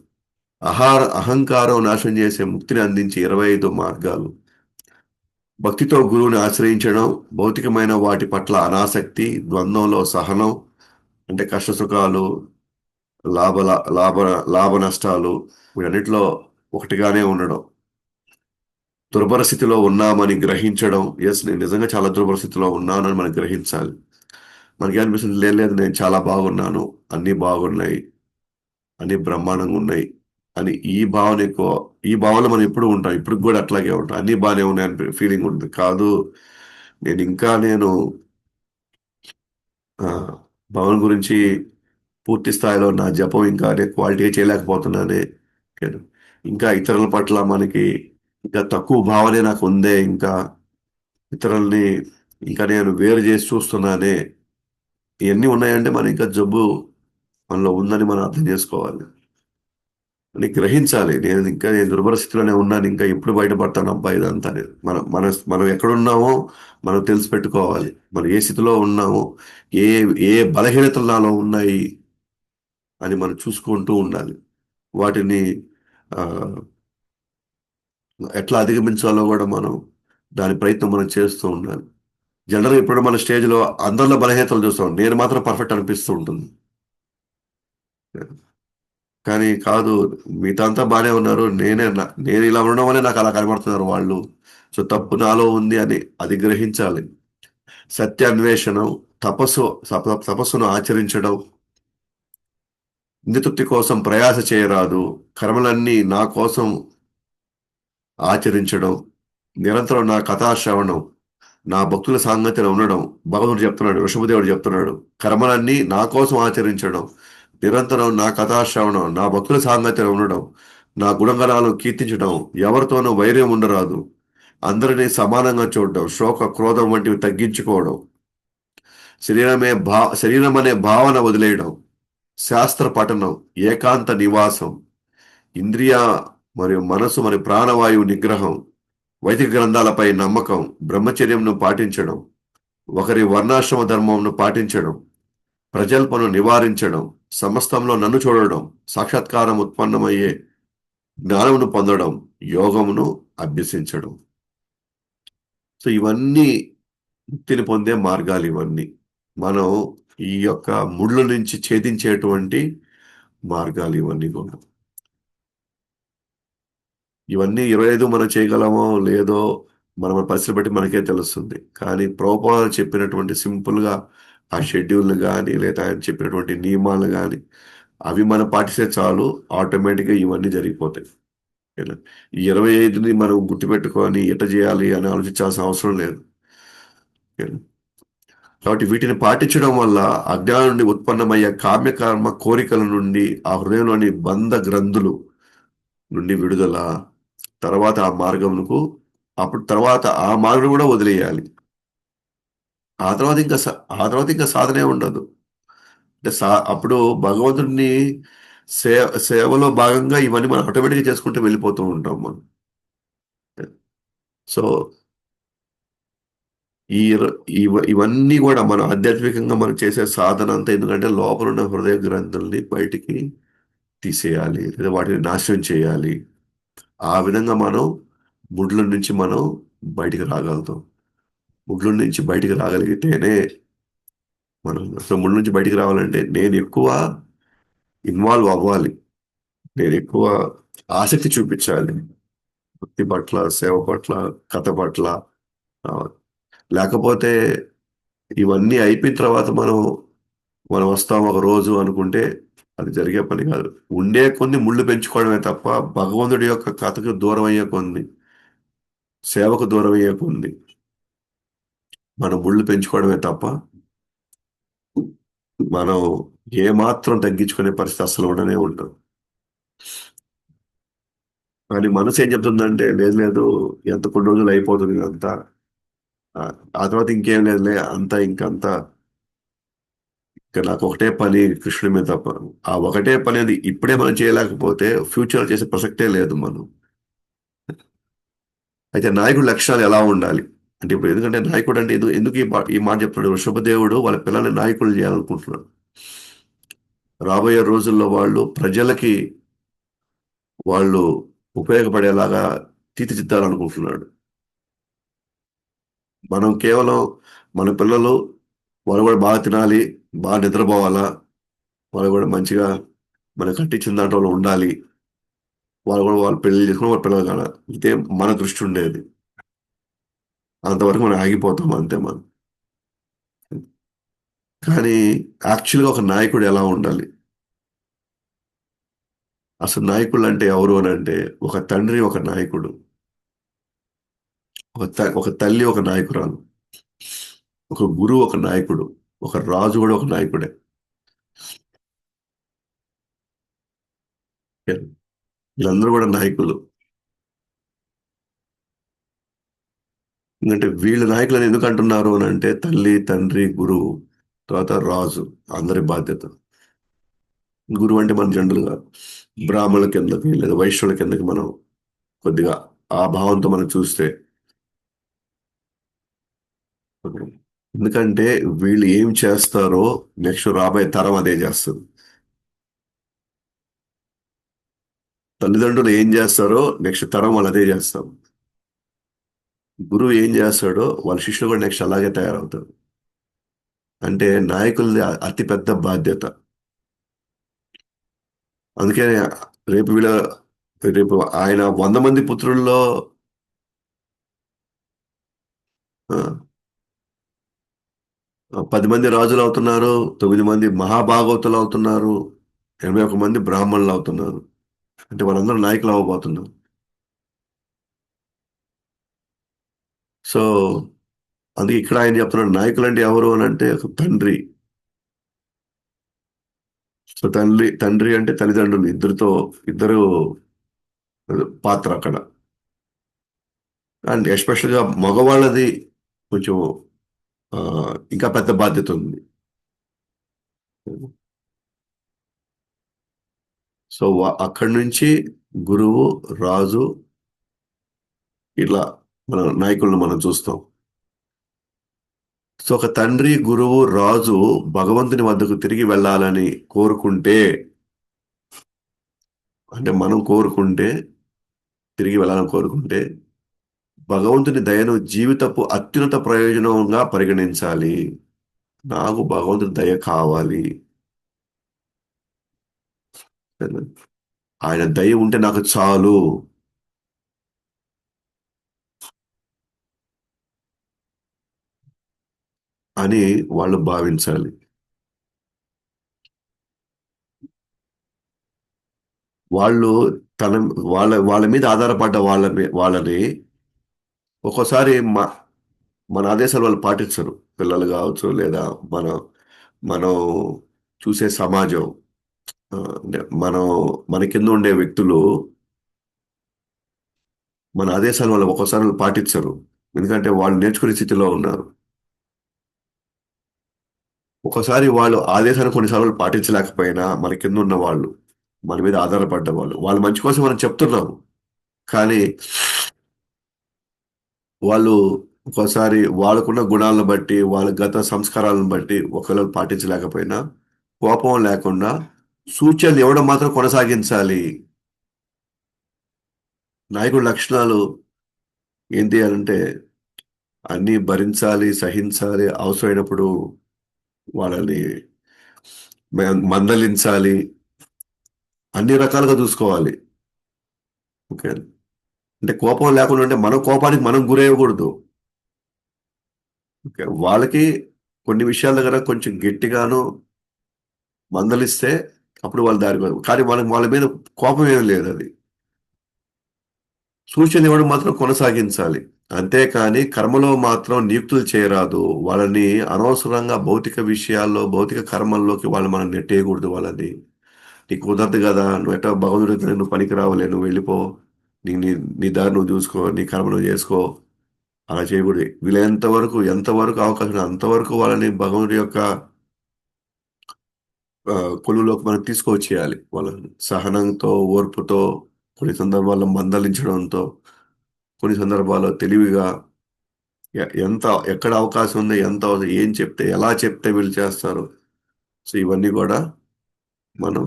అహంకారం నాశనం చేసే ముక్తిని అందించే 25 మార్గాలు. భక్తితో గురువుని ఆశ్రయించడం, భౌతికమైన వాటి పట్ల అనాసక్తి, ద్వంద్వంలో సహనం అంటే కష్ట సుఖాలు, లాభ లాభ లాభ నష్టాలు, వీటన్నిటిలో ఒకటిగానే ఉండడం, దుర్భర స్థితిలో ఉన్నామని గ్రహించడం. ఎస్, నేను నిజంగా చాలా దుర్భర స్థితిలో ఉన్నానని మనం గ్రహించాలి. మనకి అనిపిస్తుంది, లేదు లేదు నేను చాలా బాగున్నాను, అన్నీ బాగున్నాయి, అన్ని బ్రహ్మాండంగా ఉన్నాయి అని ఈ భావన మనం ఎప్పుడు ఉంటాం, ఇప్పుడు కూడా అట్లాగే ఉంటాం, అన్ని బాగానే ఉన్నాయని ఫీలింగ్ ఉంటుంది. కాదు, నేను ఆ, భావన గురించి పూర్తి స్థాయిలో నా జపం ఇంకా నేను క్వాలిటీ చేయలేకపోతున్నానే, ఓకేనా? ఇంకా ఇతరుల పట్ల మనకి ఇంకా తక్కువ భావనే నాకు ఉందే, ఇంకా ఇతరుల్ని ఇంకా నేను వేరు చేసి చూస్తున్నానే, ఇవన్నీ ఉన్నాయంటే మనం ఇంకా జబ్బు మనలో ఉందని మనం అర్థం చేసుకోవాలి అని గ్రహించాలి. నేను దుర్భర స్థితిలోనే ఉన్నాను, ఇంకా ఎప్పుడు బయటపడతాను అబ్బా ఇదంతా అని. మనం ఎక్కడున్నామో మనం తెలిసి పెట్టుకోవాలి. మనం ఏ స్థితిలో ఉన్నామో, ఏ ఏ బలహీనతలు నాలో ఉన్నాయి అని మనం చూసుకుంటూ ఉండాలి. వాటిని ఆ, ఎట్లా అధిగమించాలో కూడా మనం దాని ప్రయత్నం మనం చేస్తూ ఉండాలి. జనరల్గా ఇప్పుడు మన స్టేజ్లో అందరిలో బలహీనతలు చూస్తాం, నేను మాత్రం పర్ఫెక్ట్ అనిపిస్తూ ఉంటుంది. కానీ కాదు, మిగతా అంతా బాగానే ఉన్నారు, నేను ఇలా ఉండడం వల్లే నాకు అలా కనబడుతున్నారు వాళ్ళు. సో తప్పు నాలో ఉంది అని అది గ్రహించాలి. సత్యాన్వేషణం, తపస్సును ఆచరించడం, నితృప్తి కోసం ప్రయాస చేయరాదు, కర్మలన్నీ నా కోసం ఆచరించడం, నిరంతరం నా కథాశ్రవణం, నా భక్తుల సాంగత్యం ఉండడం. భగవంతుడు చెప్తున్నాడు, ఋషభదేవుడు చెప్తున్నాడు, కర్మలన్నీ నా కోసం ఆచరించడం, నిరంతరం నా కథాశ్రవణం, నా భక్తుల సాంగత్యం ఉండడం, నా గుణగణాలు కీర్తించడం, ఎవరితోనూ వైర్యం ఉండరాదు, అందరినీ సమానంగా చూడడం, శోక క్రోధం వంటివి తగ్గించుకోవడం, శరీరం అనే భావన వదిలేయడం, శాస్త్ర పఠనం, ఏకాంత నివాసం, ఇంద్రియ మరియు మనసు మరియు ప్రాణవాయువు నిగ్రహం, వైదిక గ్రంథాలపై నమ్మకం, బ్రహ్మచర్యంను పాటించడం, ఒకరి వర్ణాశ్రమ ధర్మంను పాటించడం, ప్రజల్పను నివారించడం, సమస్తంలో నన్ను చూడడం, సాక్షాత్కారం ఉత్పన్నమయ్యే జ్ఞానమును పొందడం, యోగమును అభ్యసించడం. సో ఇవన్నీ ముక్తిని పొందే మార్గాలు ఇవన్నీ. మనం ఈ యొక్క ముళ్ళ నుంచి ఛేదించేటువంటి మార్గాలు ఇవన్నీ కూడా. ఇవన్నీ 25 మనం చేయగలమో లేదో మన మన పరిస్థితి బట్టి మనకే తెలుస్తుంది. కానీ ప్రభుపాద చెప్పినటువంటి సింపుల్‌గా ఆ షెడ్యూల్‌లు గాని, లేదా ఆయన చెప్పినటువంటి నియమాలు గాని, అవి మనం పాటిస్తే చాలు, ఆటోమేటిక్‌గా ఇవన్నీ జరిగిపోతాయి. ఓకేనా? ఈ 25ని మనం గుర్తుపెట్టుకొని ఎట్ట చేయాలి అని ఆలోచించాల్సిన అవసరం లేదు. ఓకేనా? కాబట్టి వీటిని పాటించడం వల్ల అజ్ఞానం నుండి ఉత్పన్నమయ్యే కామ్యకర్మ కోరికల నుండి, ఆ హృదయంలోని బంధ గ్రంథులు నుండి విడుదల, తర్వాత ఆ మార్గమునకు, అప్పుడు తర్వాత ఆ మార్గం కూడా వదిలేయాలి. ఆ తర్వాత ఇంకా ఆ తర్వాత ఇంకా సాధనే ఉండదు. అంటే అప్పుడు భగవంతుడిని సే సేవలో భాగంగా ఇవన్నీ మనం ఆటోమేటిక్‌గా చేసుకుంటూ వెళ్ళిపోతూ ఉంటాం మనం. సో, ఈ ర ఇవన్నీ గూడా మనం ఆధ్యాత్మికంగా మనం చేసే సాధన అంతా ఎందుకంటే లోపలున్న హృదయ గ్రంథుల్ని బయటికి తీసేయాలి. లేదా వాటిని నాశనం చేయాలి. ఆ విధంగా మనం ముడ్ల నుంచి మనం బయటికి రాగలుగుతాం. ముడ్ల నుంచి బయటికి రాగలిగితేనే మనం అసలు ముడ్ల నుంచి బయటికి రావాలంటే నేనెక్కువ ఇన్వాల్వ్ అవ్వాలి. నేనెక్కువ ఆసక్తి చూపిచ్చాలి. వృత్తి పట్ల, సేవ పట్ల, కథ పట్ల. ఆహ్, లేకపోతే ఇవన్నీ అయిపోయిన తర్వాత మనం వస్తాం ఒక రోజు అనుకుంటే అది జరిగే పని కాదు. ఉండే కొన్ని ముళ్ళు పెంచుకోవడమే తప్ప భగవంతుడి యొక్క కథకు దూరం అయ్యే కొద్దీ, సేవకు దూరం అయ్యే కొద్దీ మనం ముళ్ళు పెంచుకోవడమే తప్ప మనం ఏమాత్రం తగ్గించుకునే పరిస్థితి అస్సలు ఉండనే ఉండదు. కానీ మనసు ఏం చెప్తుందంటే లేదు లేదు, ఎంత కొన్ని రోజులు అయిపోతుంది ఇదంతా. ఆ తర్వాత ఇంకేం లేదులే, అంతా ఇంకంతా ఇక నాకు ఒకటే పని కృష్ణుడి మీద తప్ప. ఆ ఒకటే పని అది ఇప్పుడే మనం చేయలేకపోతే ఫ్యూచర్ చేసే ప్రసక్తే లేదు మనం. అయితే నాయకుడి లక్షణాలు ఎలా ఉండాలి? అంటే ఇప్పుడు ఎందుకంటే నాయకుడు అంటే ఎందుకు ఈ మాట చెప్తున్నాడు? వృషభదేవుడు వాళ్ళ పిల్లల్ని నాయకులు చేయాలనుకుంటున్నాడు. రాబోయే రోజుల్లో వాళ్ళు ఉపయోగపడేలాగా తీర్చిదిద్దాలనుకుంటున్నాడు. మనం కేవలం మన పిల్లలు వాళ్ళు కూడా బాగా తినాలి, బాగా నిద్రపోవాలా, వాళ్ళు కూడా మంచిగా మనం కట్టించిన దాంట్లో ఉండాలి. వాళ్ళు కూడా వాళ్ళు పెళ్లి చేసుకుని వాళ్ళ పిల్లలు కనాలి. ఇదే మన దృష్టి ఉండేది. అంతవరకు మనం ఆగిపోతాం అంతే మనం. కానీ యాక్చువల్‌గా ఒక నాయకుడు ఎలా ఉండాలి? అసలు నాయకులు అంటే ఎవరు అనంటే, ఒక తండ్రి ఒక నాయకుడు. ఒక తల్లి ఒక నాయకురాలు. ఒక గురువు ఒక నాయకుడు. ఒక రాజు కూడా ఒక నాయకుడే. వీళ్ళందరూ కూడా నాయకులు. ఎందుకంటే వీళ్ళు నాయకులని ఎందుకు అంటున్నారు అనంటే తల్లి, తండ్రి, గురువు, తర్వాత రాజు అందరి బాధ్యత. గురువు అంటే మన జనరల్‌గా బ్రాహ్మణుల కిందకి లేదా వైశ్యుల కిందకి మనం కొద్దిగా ఆ భావంతో మనం చూస్తే, ఎందుకంటే వీళ్ళు ఏం చేస్తారో నెక్స్ట్ రాబోయే తరం అదే చేస్తది. తల్లిదండ్రులు ఏం చేస్తారో నెక్స్ట్ తరం వాళ్ళు అదే చేస్తారు. గురువు ఏం చేస్తాడో వాళ్ళ శిష్యులు కూడా నెక్స్ట్ అలాగే తయారవుతారు. అంటే నాయకులది అతి పెద్ద బాధ్యత. అందుకే రేపు వీళ్ళ రేపు ఆయన 100 మంది పుత్రుల్లో ఆ, 10 మంది రాజులు అవుతున్నారు, 9 మంది మహాభాగవతులు అవుతున్నారు, 81 మంది బ్రాహ్మణులు అవుతున్నారు. అంటే వాళ్ళందరూ నాయకులు అవ్వబోతున్నారు. సో అందుకే ఇక్కడ ఆయన చెప్తున్నాడు నాయకులు అంటే ఎవరు అని అంటే ఒక తండ్రి. సో తండ్రి అంటే తల్లిదండ్రులు ఇద్దరు పాత్ర అక్కడ. అండ్ ఎస్పెషల్‌గా మగవాళ్ళది కొంచెం ఇంకా పెద్ద బాధ్యత ఉంది. సో అక్కడి నుంచి గురువు, రాజు ఇట్లా మన నాయకులను మనం చూస్తాం. సో ఒక తండ్రి, గురువు, రాజు భగవంతుని వద్దకు తిరిగి వెళ్ళాలని కోరుకుంటే, అంటే మనం కోరుకుంటే, తిరిగి వెళ్ళాలని కోరుకుంటే, భగవంతుని దయను జీవితపు అత్యున్నత ప్రయోజనంగా పరిగణించాలి. నాకు భగవంతుని దయ కావాలి. ఆయన దయ ఉంటే నాకు చాలు అని వాళ్ళు భావించాలి. వాళ్ళు తన వాళ్ళ మీద ఆధారపడ్డ వాళ్ళని ఒక్కోసారి మన ఆదేశాలు వాళ్ళు పాటించరు. పిల్లలు కావచ్చు, లేదా మన మనం చూసే సమాజం, అంటే మన కింద ఉండే వ్యక్తులు మన ఆదేశాలు వాళ్ళు ఒక్కోసారి వాళ్ళు పాటించరు. ఎందుకంటే వాళ్ళు నేర్చుకునే స్థితిలో ఉన్నారు. ఒక్కోసారి వాళ్ళు ఆదేశాన్ని కొన్నిసార్లు పాటించలేకపోయినా మన కింద ఉన్న వాళ్ళు, మన మీద ఆధారపడ్డ వాళ్ళు, వాళ్ళ మంచి కోసం మనం చెప్తున్నాము. కానీ వాళ్ళు ఒక్కోసారి వాళ్ళకున్న గుణాలను బట్టి, వాళ్ళ గత సంస్కారాలను బట్టి ఒకవేళ పాటించలేకపోయినా కోపం లేకుండా సూచనలు ఇవ్వడం మాత్రం కొనసాగించాలి. నాయకుడి లక్షణాలు ఏంటి అంటే అన్నీ భరించాలి, సహించాలి, అవసరమైనప్పుడు వాళ్ళని మందలించాలి, అన్ని రకాలుగా చూసుకోవాలి. ఓకే. అంటే కోపం లేకుండా అంటే మన కోపానికి మనం గురయ్యకూడదు. ఓకే. వాళ్ళకి కొన్ని విషయాల దగ్గర కొంచెం గట్టిగాను మందలిస్తే అప్పుడు వాళ్ళ దారి కానీ వాళ్ళకి వాళ్ళ మీద కోపం ఏం లేదు అది. సూచన ఇవ్వడం మాత్రం కొనసాగించాలి. అంతేకాని కర్మలో మాత్రం నియుక్తులు చేయరాదు. వాళ్ళని అనవసరంగా భౌతిక విషయాల్లో, భౌతిక కర్మల్లోకి వాళ్ళు మనం నెట్టేయకూడదు వాళ్ళని. నీకు కుదరదు కదా, నువ్వు ఎట్టో భగవంతుడి దగ్గర నువ్వు పనికి రావలే, నువ్వు వెళ్ళిపో, నీ నీ నీ దారి నువ్వు చూసుకో, నీ కర్మ నువ్వు చేసుకో, అలా చేయకూడదు. వీలైనంత వరకు ఎంతవరకు అవకాశం ఉందో అంతవరకు వాళ్ళని భగవంతుడి యొక్క ఆ, కొలువులోకి మనం తీసుకొచ్చేయాలి. వాళ్ళని సహనంతో, ఓర్పుతో, కొన్ని సందర్భాల్లో మందలించడంతో, కొన్ని సందర్భాల్లో తెలివిగా ఎంత ఎక్కడ అవకాశం ఉంది, ఎంత ఏం చెప్తే, ఎలా చెప్తే వీళ్ళు చేస్తారు. సో ఇవన్నీ కూడా మనం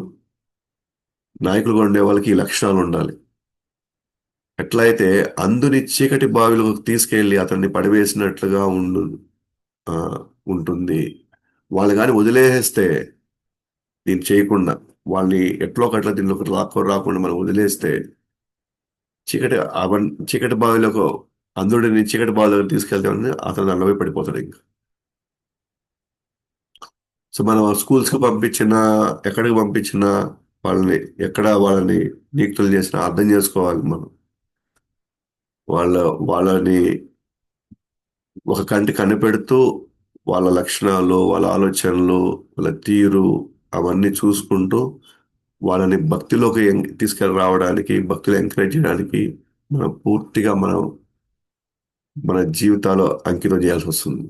నాయకులుగా ఉండే వాళ్ళకి ఈ లక్షణాలు ఉండాలి. ఎట్లయితే అందుని చీకటి బావిలోకి తీసుకెళ్లి అతన్ని పడివేసినట్లుగా ఆ, ఉంటుంది. వాళ్ళు కానీ వదిలేస్తే, దీన్ని చేయకుండా వాళ్ళని ఎట్లో ఒకట్లా దీనిలోకి రాకుండా మనం వదిలేస్తే చీకటి బావిలోకి అంధుడిని చీకటి బావిలోకి తీసుకెళ్తామని అతను అందులోకి పడిపోతాడు ఇంకా. సో మనం స్కూల్స్ కి పంపించిన, ఎక్కడికి పంపించినా వాళ్ళని ఎక్కడ వాళ్ళని నియుక్తులు చేసినా అర్థం చేసుకోవాలి మనం. వాళ్ళ వాళ్ళని ఒక కంటి కనిపెడుతూ వాళ్ళ లక్షణాలు, వాళ్ళ ఆలోచనలు, వాళ్ళ తీరు అవన్నీ చూసుకుంటూ వాళ్ళని భక్తిలోకి తీసుకెళ్ళి రావడానికి, భక్తిలో ఎంకరేజ్ చేయడానికి మనం పూర్తిగా మన జీవితాలు అంకితం చేయాల్సి వస్తుంది.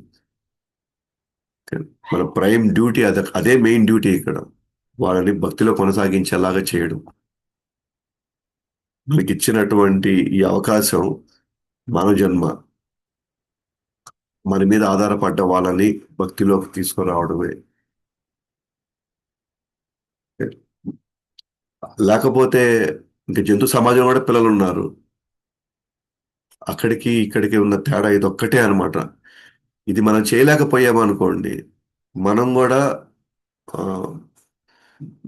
మన ప్రైమ్ డ్యూటీ అదే మెయిన్ డ్యూటీ ఇక్కడ. వాళ్ళని భక్తిలో కొనసాగించేలాగా చేయడం. మనకి ఇచ్చినటువంటి ఈ అవకాశం మానవ జన్మ, మన మీద ఆధారపడ్డ వాళ్ళని భక్తిలోకి తీసుకురావడమే. లేకపోతే ఇంక జంతు సమాజంలో కూడా పిల్లలు ఉన్నారు. అక్కడికి ఇక్కడికి ఉన్న తేడా ఇది ఒక్కటే అనమాట. ఇది మనం చేయలేకపోయామనుకోండి, మనం కూడా ఆ,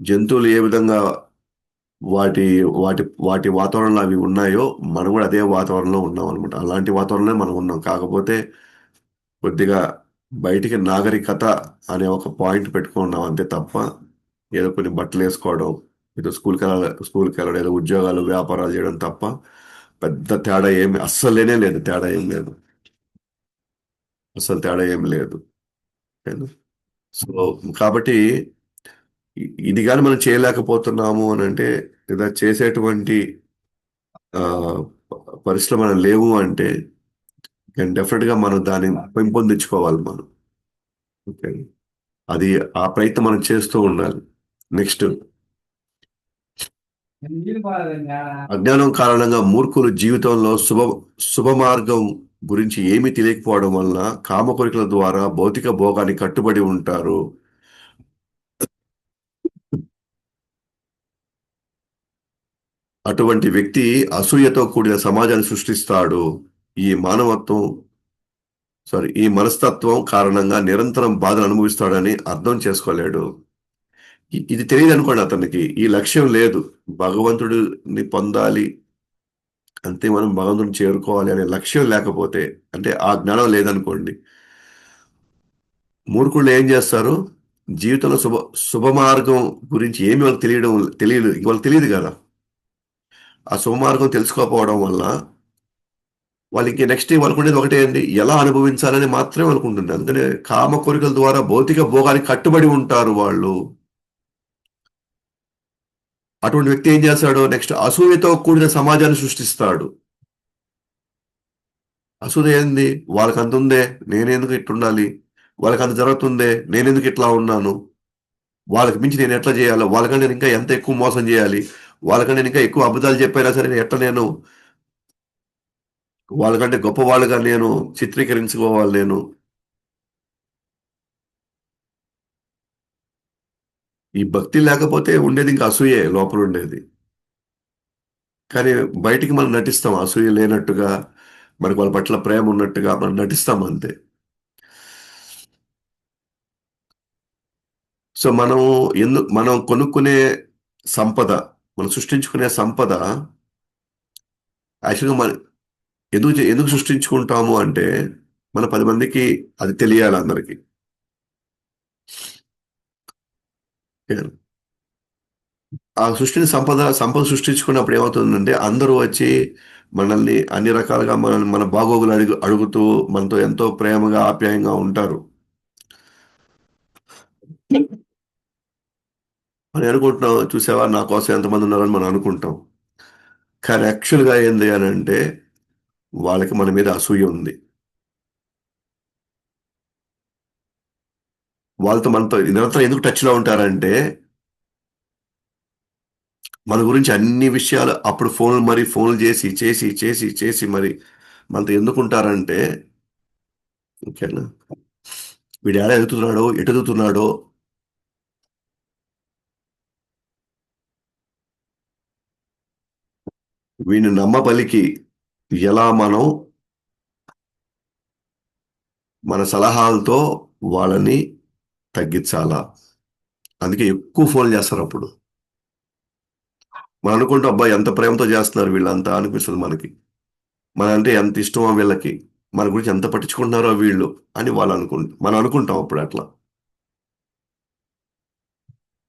జంతువులు ఏ విధంగా వాటి వాటి వాతావరణంలో అవి ఉన్నాయో మనం కూడా అదే వాతావరణంలో ఉన్నాం అనమాట. అలాంటి వాతావరణంలో మనం ఉన్నాం. కాకపోతే కొద్దిగా బయటికి నాగరికత అనే ఒక పాయింట్ పెట్టుకున్నాం అంతే తప్ప, ఏదో కొన్ని బట్టలు వేసుకోవడం, ఏదో స్కూల్కి వెళ్ళడం, ఏదో ఉద్యోగాలు వ్యాపారాలు చేయడం తప్ప పెద్ద తేడా ఏమి అస్సలు లేనే లేదు. తేడా ఏం లేదు. అస్సలు తేడా ఏం లేదు. సో కాబట్టి ఇది కానీ మనం చేయలేకపోతున్నాము అని అంటే, లేదా చేసేటువంటి ఆ, పరిశ్రమలు లేవు అంటే డెఫినెట్ గా మనం దాన్ని పెంపొందించుకోవాలి మనం. ఓకే. అది ఆ ప్రయత్నం మనం చేస్తూ ఉండాలి. నెక్స్ట్, అజ్ఞానం కారణంగా మూర్ఖులు జీవితంలో శుభ మార్గం గురించి ఏమీ తెలియకపోవడం వలన కామ కోరికల ద్వారా భౌతిక భోగానికి కట్టుబడి ఉంటారు. అటువంటి వ్యక్తి అసూయతో కూడిన సమాజాన్ని సృష్టిస్తాడు. ఈ మానవత్వం ఈ మనస్తత్వం కారణంగా నిరంతరం బాధను అనుభవిస్తాడని అర్థం చేసుకోలేడు. ఇది తెలియదు అనుకోండి అతనికి. ఈ లక్ష్యం లేదు. భగవంతుడిని పొందాలి, అంతే, మనం భగవంతుడిని చేరుకోవాలి అనే లక్ష్యం లేకపోతే, అంటే ఆ జ్ఞానం లేదనుకోండి, మూర్ఖుళ్ళు ఏం చేస్తారు? జీవితంలో శుభ మార్గం గురించి ఏమి వాళ్ళకి తెలియదు, వాళ్ళకి తెలియదు కదా. ఆ శుభమార్గం తెలుసుకోకపోవడం వల్ల వాళ్ళకి నెక్స్ట్ వాళ్ళకు ఉండేది ఒకటే అండి, ఎలా అనుభవించాలని మాత్రమే వాళ్ళకు ఉంటుంది. అందుకనే కామ కోరికల ద్వారా భౌతిక భోగానికి కట్టుబడి ఉంటారు వాళ్ళు. అటువంటి వ్యక్తి ఏం చేస్తాడు? నెక్స్ట్ అసూయతో కూడిన సమాజాన్ని సృష్టిస్తాడు. అసూయ ఏంది? వాళ్ళకి అంత ఉందే, నేనెందుకు ఇట్టుండాలి? వాళ్ళకి అంత జరుగుతుందే, నేనెందుకు ఇట్లా ఉన్నాను? వాళ్ళకి మించి నేను ఎట్లా చేయాలో, వాళ్ళకంటే నేను ఇంకా ఎంత ఎక్కువ మోసం చేయాలి, వాళ్ళకంటే నేను ఇంకా ఎక్కువ అబద్ధాలు చెప్పైనా సరే నేను వాళ్ళకంటే గొప్పవాళ్ళుగా నేను చిత్రీకరించుకోవాలి నేను. ఈ భక్తి లేకపోతే ఉండేది ఇంకా అసూయే లోపల ఉండేది. కానీ బయటికి మనం నటిస్తాం అసూయ లేనట్టుగా, మనకు వాళ్ళ పట్ల ప్రేమ ఉన్నట్టుగా మనం నటిస్తాం అంతే. సో మనం కొనుక్కునే సంపద, మనం సృష్టించుకునే సంపద యాక్చువల్గా మనం ఎందుకు సృష్టించుకుంటాము అంటే, మన 10 మందికి అది తెలియాలి అందరికి. ఆ సంపద సృష్టించుకున్నప్పుడు ఏమవుతుందంటే అందరూ వచ్చి మనల్ని అన్ని రకాలుగా మన బాగోగులు అడుగుతూ మనతో ఎంతో ప్రేమగా ఆప్యాయంగా ఉంటారు అని అనుకుంటున్నాం. చూసావా నా కోసం ఎంతమంది ఉన్నారని మనం అనుకుంటాం. కానీ యాక్చువల్గా ఏంది అని అంటే, వాళ్ళకి మన మీద అసూయ ఉంది. మనతో నిరంతరం ఎందుకు టచ్లో ఉంటారంటే, మన గురించి అన్ని విషయాలు అప్పుడు ఫోన్లు చేసి చేసి చేసి చేసి మరి మనతో ఎందుకుంటారంటే, ఓకేనా, వీడు ఎలా ఎదుగుతున్నాడో ఎటు ఎదుగుతున్నాడో, వీడిని నమ్మబలికి ఎలా మనం మన సలహాలతో వాళ్ళని తగ్గించాలా. అందుకే ఎక్కువ ఫోన్ చేస్తారు అప్పుడు. మనం అనుకుంటాం అబ్బాయి ఎంత ప్రేమతో చేస్తున్నారు వీళ్ళంతా అనిపిస్తుంది మనకి. మన అంటే ఎంత ఇష్టమో వీళ్ళకి, మన గురించి ఎంత పట్టించుకుంటున్నారో వీళ్ళు అని మనం అనుకుంటాం అప్పుడు అట్లా.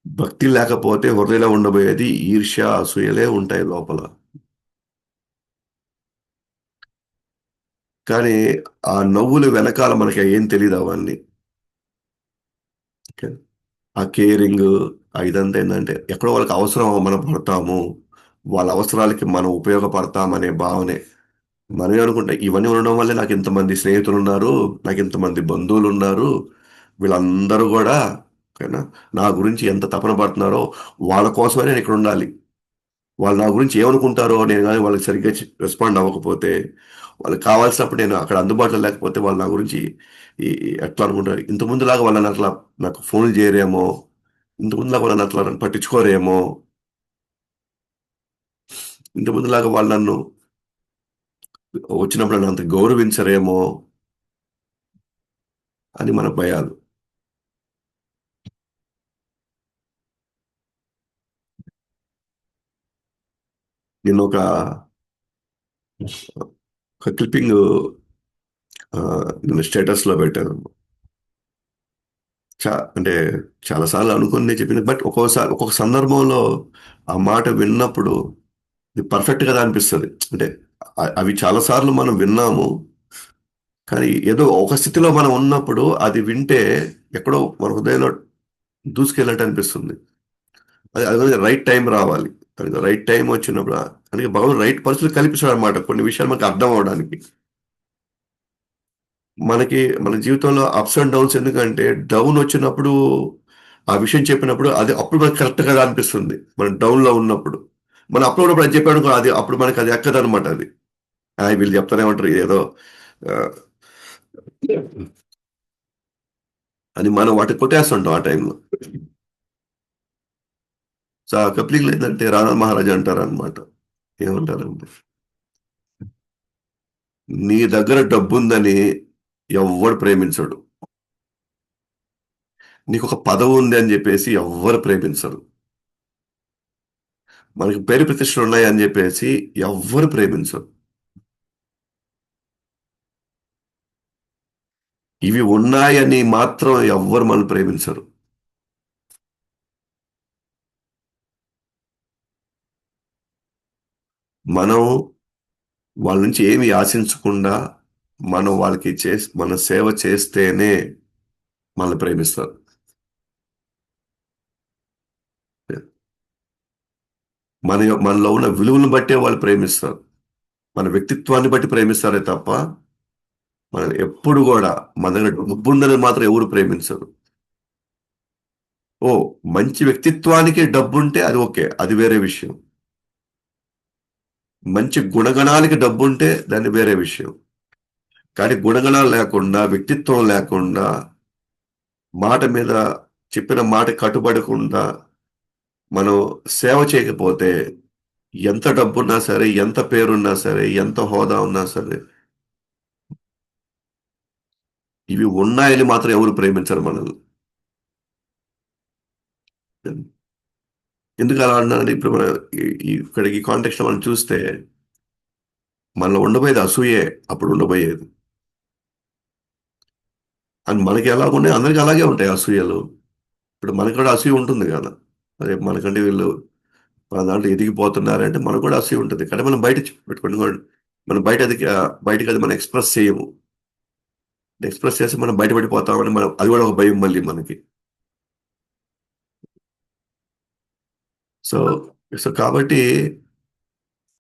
భక్తి లేకపోతే హృదయంలో ఉండబోయేది ఈర్ష్య, అసూయలే ఉంటాయి లోపల. కానీ ఆ నవ్వులు వెనకాల మనకి ఏం తెలియదు అవన్నీ. ఓకే. ఆ కేరింగ్, ఇదంతా ఏంటంటే ఎక్కడో వాళ్ళకి అవసరం మనం పడతాము, వాళ్ళ అవసరాలకి మనం ఉపయోగపడతామనే భావనే. మనమే అనుకుంటాం ఇవన్నీ ఉండడం వల్లే నాకు ఇంతమంది స్నేహితులు ఉన్నారు, నాకు ఇంతమంది బంధువులు ఉన్నారు, వీళ్ళందరూ కూడా, ఓకేనా, నా గురించి ఎంత తపన పడుతున్నారో, వాళ్ళ కోసమే నేను ఇక్కడ ఉండాలి. వాళ్ళు నా గురించి ఏమనుకుంటారో నేను కానీ వాళ్ళకి సరిగ్గా రెస్పాండ్ అవ్వకపోతే, వాళ్ళకి కావాల్సినప్పుడు నేను అక్కడ అందుబాటులో లేకపోతే వాళ్ళు నా గురించి ఎట్లా అనుకుంటారు. ఇంతకుముందులాగా వాళ్ళని అట్లా నాకు ఫోన్లు చేయరేమో, ఇంతకుముందులాగా వాళ్ళని అట్లా నన్ను పట్టించుకోరేమో, ఇంతకుముందులాగా వాళ్ళు నన్ను వచ్చినప్పుడు నన్ను అంత గౌరవించరేమో అని మన భయాలు. నేను ఒక క్లిప్పింగ్ నేను స్టేటస్లో పెట్టాను. అంటే చాలాసార్లు అనుకుని చెప్పింది, బట్ ఒక్కొక్క సందర్భంలో ఆ మాట విన్నప్పుడు ఇది పర్ఫెక్ట్ కదా అనిపిస్తుంది. అంటే అవి చాలాసార్లు మనం విన్నాము, కానీ ఏదో ఒక స్థితిలో మనం ఉన్నప్పుడు అది వింటే ఎక్కడో మన హృదయంలో దూసుకెళ్ళట్టు అనిపిస్తుంది. అది రైట్ టైం రావాలి. దానికి రైట్ టైం వచ్చినప్పుడు అందుకే భగవంతుడు రైట్ పరిస్థితులు కల్పిస్తాడు అనమాట కొన్ని విషయాలు మనకు అర్థం అవడానికి. మన జీవితంలో అప్స్ అండ్ డౌన్స్ ఎందుకంటే, డౌన్ వచ్చినప్పుడు ఆ విషయం చెప్పినప్పుడు అది అప్పుడు మనకు కరెక్ట్ కదా అనిపిస్తుంది. మనం డౌన్‌లో ఉన్నప్పుడు. మనం అప్‌లో ఉన్నప్పుడు అది చెప్పామనుకో, అది అప్పుడు మనకి అది ఎక్కదనమాట అది. వీళ్ళు చెప్తానే ఉంటారు ఏదో ఆ, అని మనం వాటికి కొట్టేస్తుంటాం ఆ టైంలో. సో ఆ కప్లింగ్ ఏంటంటే రాణా మహారాజా అంటారు అనమాట. ఏమంటారంటే, నీ దగ్గర డబ్బుందని ఎవ్వడు ప్రేమించడు. నీకు ఒక పదవి ఉంది అని చెప్పేసి ఎవ్వరు ప్రేమించరు. మనకి పేరు ప్రతిష్టలు ఉన్నాయి అని చెప్పేసి ఎవ్వరు ప్రేమించరు. ఇవి ఉన్నాయని మాత్రం ఎవ్వరు మనం ప్రేమించరు. మనం వాళ్ళ నుంచి ఏమి ఆశించకుండా మనం వాళ్ళకి మన సేవ చేస్తేనే మనల్ని ప్రేమిస్తారు. మనలో ఉన్న విలువలను బట్టే వాళ్ళు ప్రేమిస్తారు. మన వ్యక్తిత్వాన్ని బట్టి ప్రేమిస్తారే తప్ప మనం ఎప్పుడు కూడా మన దగ్గర డబ్బు ఉందని మాత్రం ఎవరు ప్రేమించరు. ఓ, మంచి వ్యక్తిత్వానికి డబ్బు ఉంటే అది ఓకే, అది వేరే విషయం. మంచి గుణగణాలకి డబ్బు ఉంటే దాన్ని వేరే విషయం. కానీ గుణగణాలు లేకుండా, వ్యక్తిత్వం లేకుండా, మాట మీద చెప్పిన మాట కట్టుబడకుండా మనం సేవ చేయకపోతే ఎంత డబ్బున్నా సరే, ఎంత పేరున్నా సరే, ఎంత హోదా ఉన్నా సరే, ఇవి ఉన్నాయని మాత్రం ఎవరు ప్రేమించరు మనల్ని. ఎందుకు అలా అన్నానంటే ఇప్పుడు మన ఇక్కడ ఈ కాంటెక్స్ట్ మనం చూస్తే మనలో ఉండబోయేది అసూయే. అప్పుడు ఉండబోయేది అని మనకి ఎలా ఉన్నాయి, అందరికి అలాగే ఉంటాయి అసూయలు. ఇప్పుడు మనకి కూడా అసూయ ఉంటుంది కదా. అదే మనకంటే వీళ్ళు మన దాంట్లో ఎదిగిపోతున్నారంటే మనకు కూడా అసూయ ఉంటుంది. కానీ మనం బయట పెట్టుకోండి, మనం బయట అది బయటకి అది మనం ఎక్స్ప్రెస్ చేయము. ఎక్స్ప్రెస్ చేసి మనం బయటపడిపోతామని మనం, అది కూడా ఒక భయం మళ్ళీ మనకి. సో సో కాబట్టి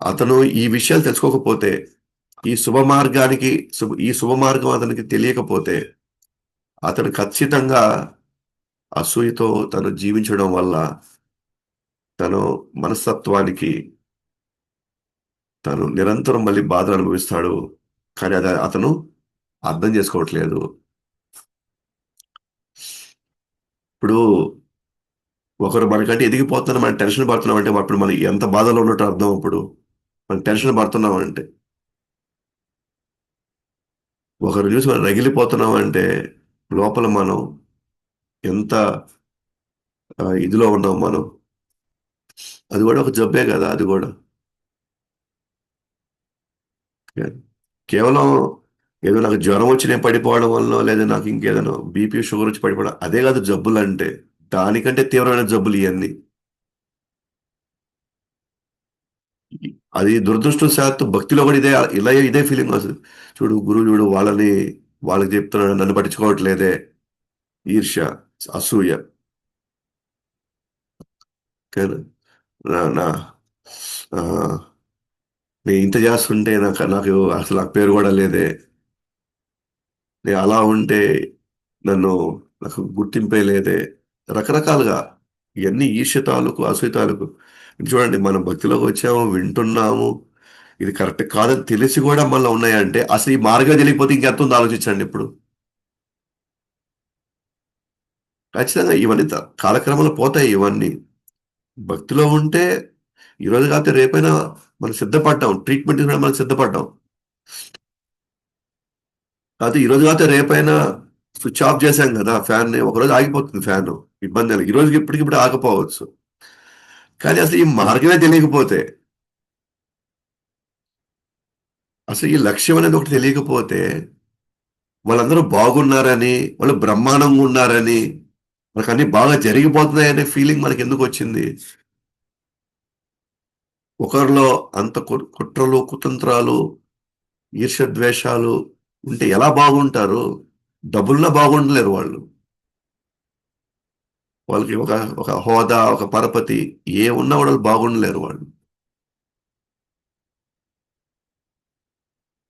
అతను ఈ విషయాలు తెలుసుకోకపోతే, ఈ శుభ మార్గానికి ఈ శుభ మార్గం అతనికి తెలియకపోతే అతను ఖచ్చితంగా అసూయతో తను జీవించడం వల్ల తను మనస్తత్వానికి తను నిరంతరం మళ్ళీ బాధలు అనుభవిస్తాడు. కానీ అది అతను అర్థం చేసుకోవట్లేదు. ఇప్పుడు ఒకరు మనకంటే ఎదిగిపోతున్నారు, మనం టెన్షన్ పడుతున్నాం అంటే అప్పుడు మనం ఎంత బాధలో ఉన్నట్టు అర్థం. అప్పుడు మనం టెన్షన్ పడుతున్నాం అంటే, ఒకరు చూసి మనం రగిలిపోతున్నాం అంటే లోపల మనం ఎంత ఇదిలో ఉన్నాం మనం. అది కూడా ఒక జబ్బే కదా అది కూడా. కేవలం ఏదో నాకు జ్వరం వచ్చి నేను పడిపోవడం వల్ల, లేదా నాకు ఇంకేదైనా బీపీ షుగర్ వచ్చి పడిపోవడం అదే కాదు జబ్బులు అంటే. దానికంటే తీవ్రమైన జబ్బులు ఇవన్నీ. అది దురదృష్టవశాత్తు భక్తిలో కూడా ఇదే ఫీలింగ్ వస్తుంది. చూడు గురువు చూడు వాళ్ళకి చెప్తున్నాడు, నన్ను పట్టించుకోవట్లేదే. ఈర్ష్య, అసూయ. కానీ నా నా ఆ, నేను ఇంత చేస్తుంటే నాకు నాకు అసలు నాకు పేరు కూడా లేదే. నేను అలా ఉంటే నన్ను నాకు గుర్తింపే లేదే. రకరకాలుగా ఇవన్నీ ఈర్ష్య తాలూకు, అసూయ తాలూకు. ఇది చూడండి, మనం భక్తిలోకి వచ్చాము, వింటున్నాము, ఇది కరెక్ట్ కాదని తెలిసి కూడా మళ్ళీ ఉన్నాయంటే అసలు ఈ మార్గం తెలియకపోతే ఇంకెంత ఉందో ఆలోచించండి ఇప్పుడు. ఖచ్చితంగా ఇవన్నీ కాలక్రమంలో పోతాయి ఇవన్నీ. భక్తిలో ఉంటే ఈరోజు కాకపోతే రేపైనా మనం సిద్ధపడ్డాం, ట్రీట్మెంట్ కూడా మనం సిద్ధపడ్డాం. కాకపోతే ఈరోజు కాకపోతే రేపైనా స్విచ్ ఆఫ్ చేశాం కదా ఫ్యాన్ ని, ఒకరోజు ఆగిపోతుంది ఫ్యాన్, ఇబ్బంది లేదు. ఈ రోజుకి ఇప్పటికిప్పుడు ఆగిపోవచ్చు. కానీ అసలు ఈ మార్గమే తెలియకపోతే, అసలు ఈ లక్ష్యం అనేది ఒకటి తెలియకపోతే, వాళ్ళందరూ బాగున్నారని, వాళ్ళు బ్రహ్మాండంగా ఉన్నారని, మనకు అన్ని బాగా జరిగిపోతున్నాయనే ఫీలింగ్ మనకి ఎందుకు వచ్చింది? ఒకరిలో అంత కుట్రలు, కుతంత్రాలు, ఈర్ష్యద్వేషాలు ఉంటే ఎలా బాగుంటారు? డబ్బులున్నా బాగుండలేరు వాళ్ళు. వాళ్ళకి ఒక ఒక హోదా, ఒక పరపతి ఏ ఉన్నా కూడా వాళ్ళు బాగుండలేరు వాళ్ళు.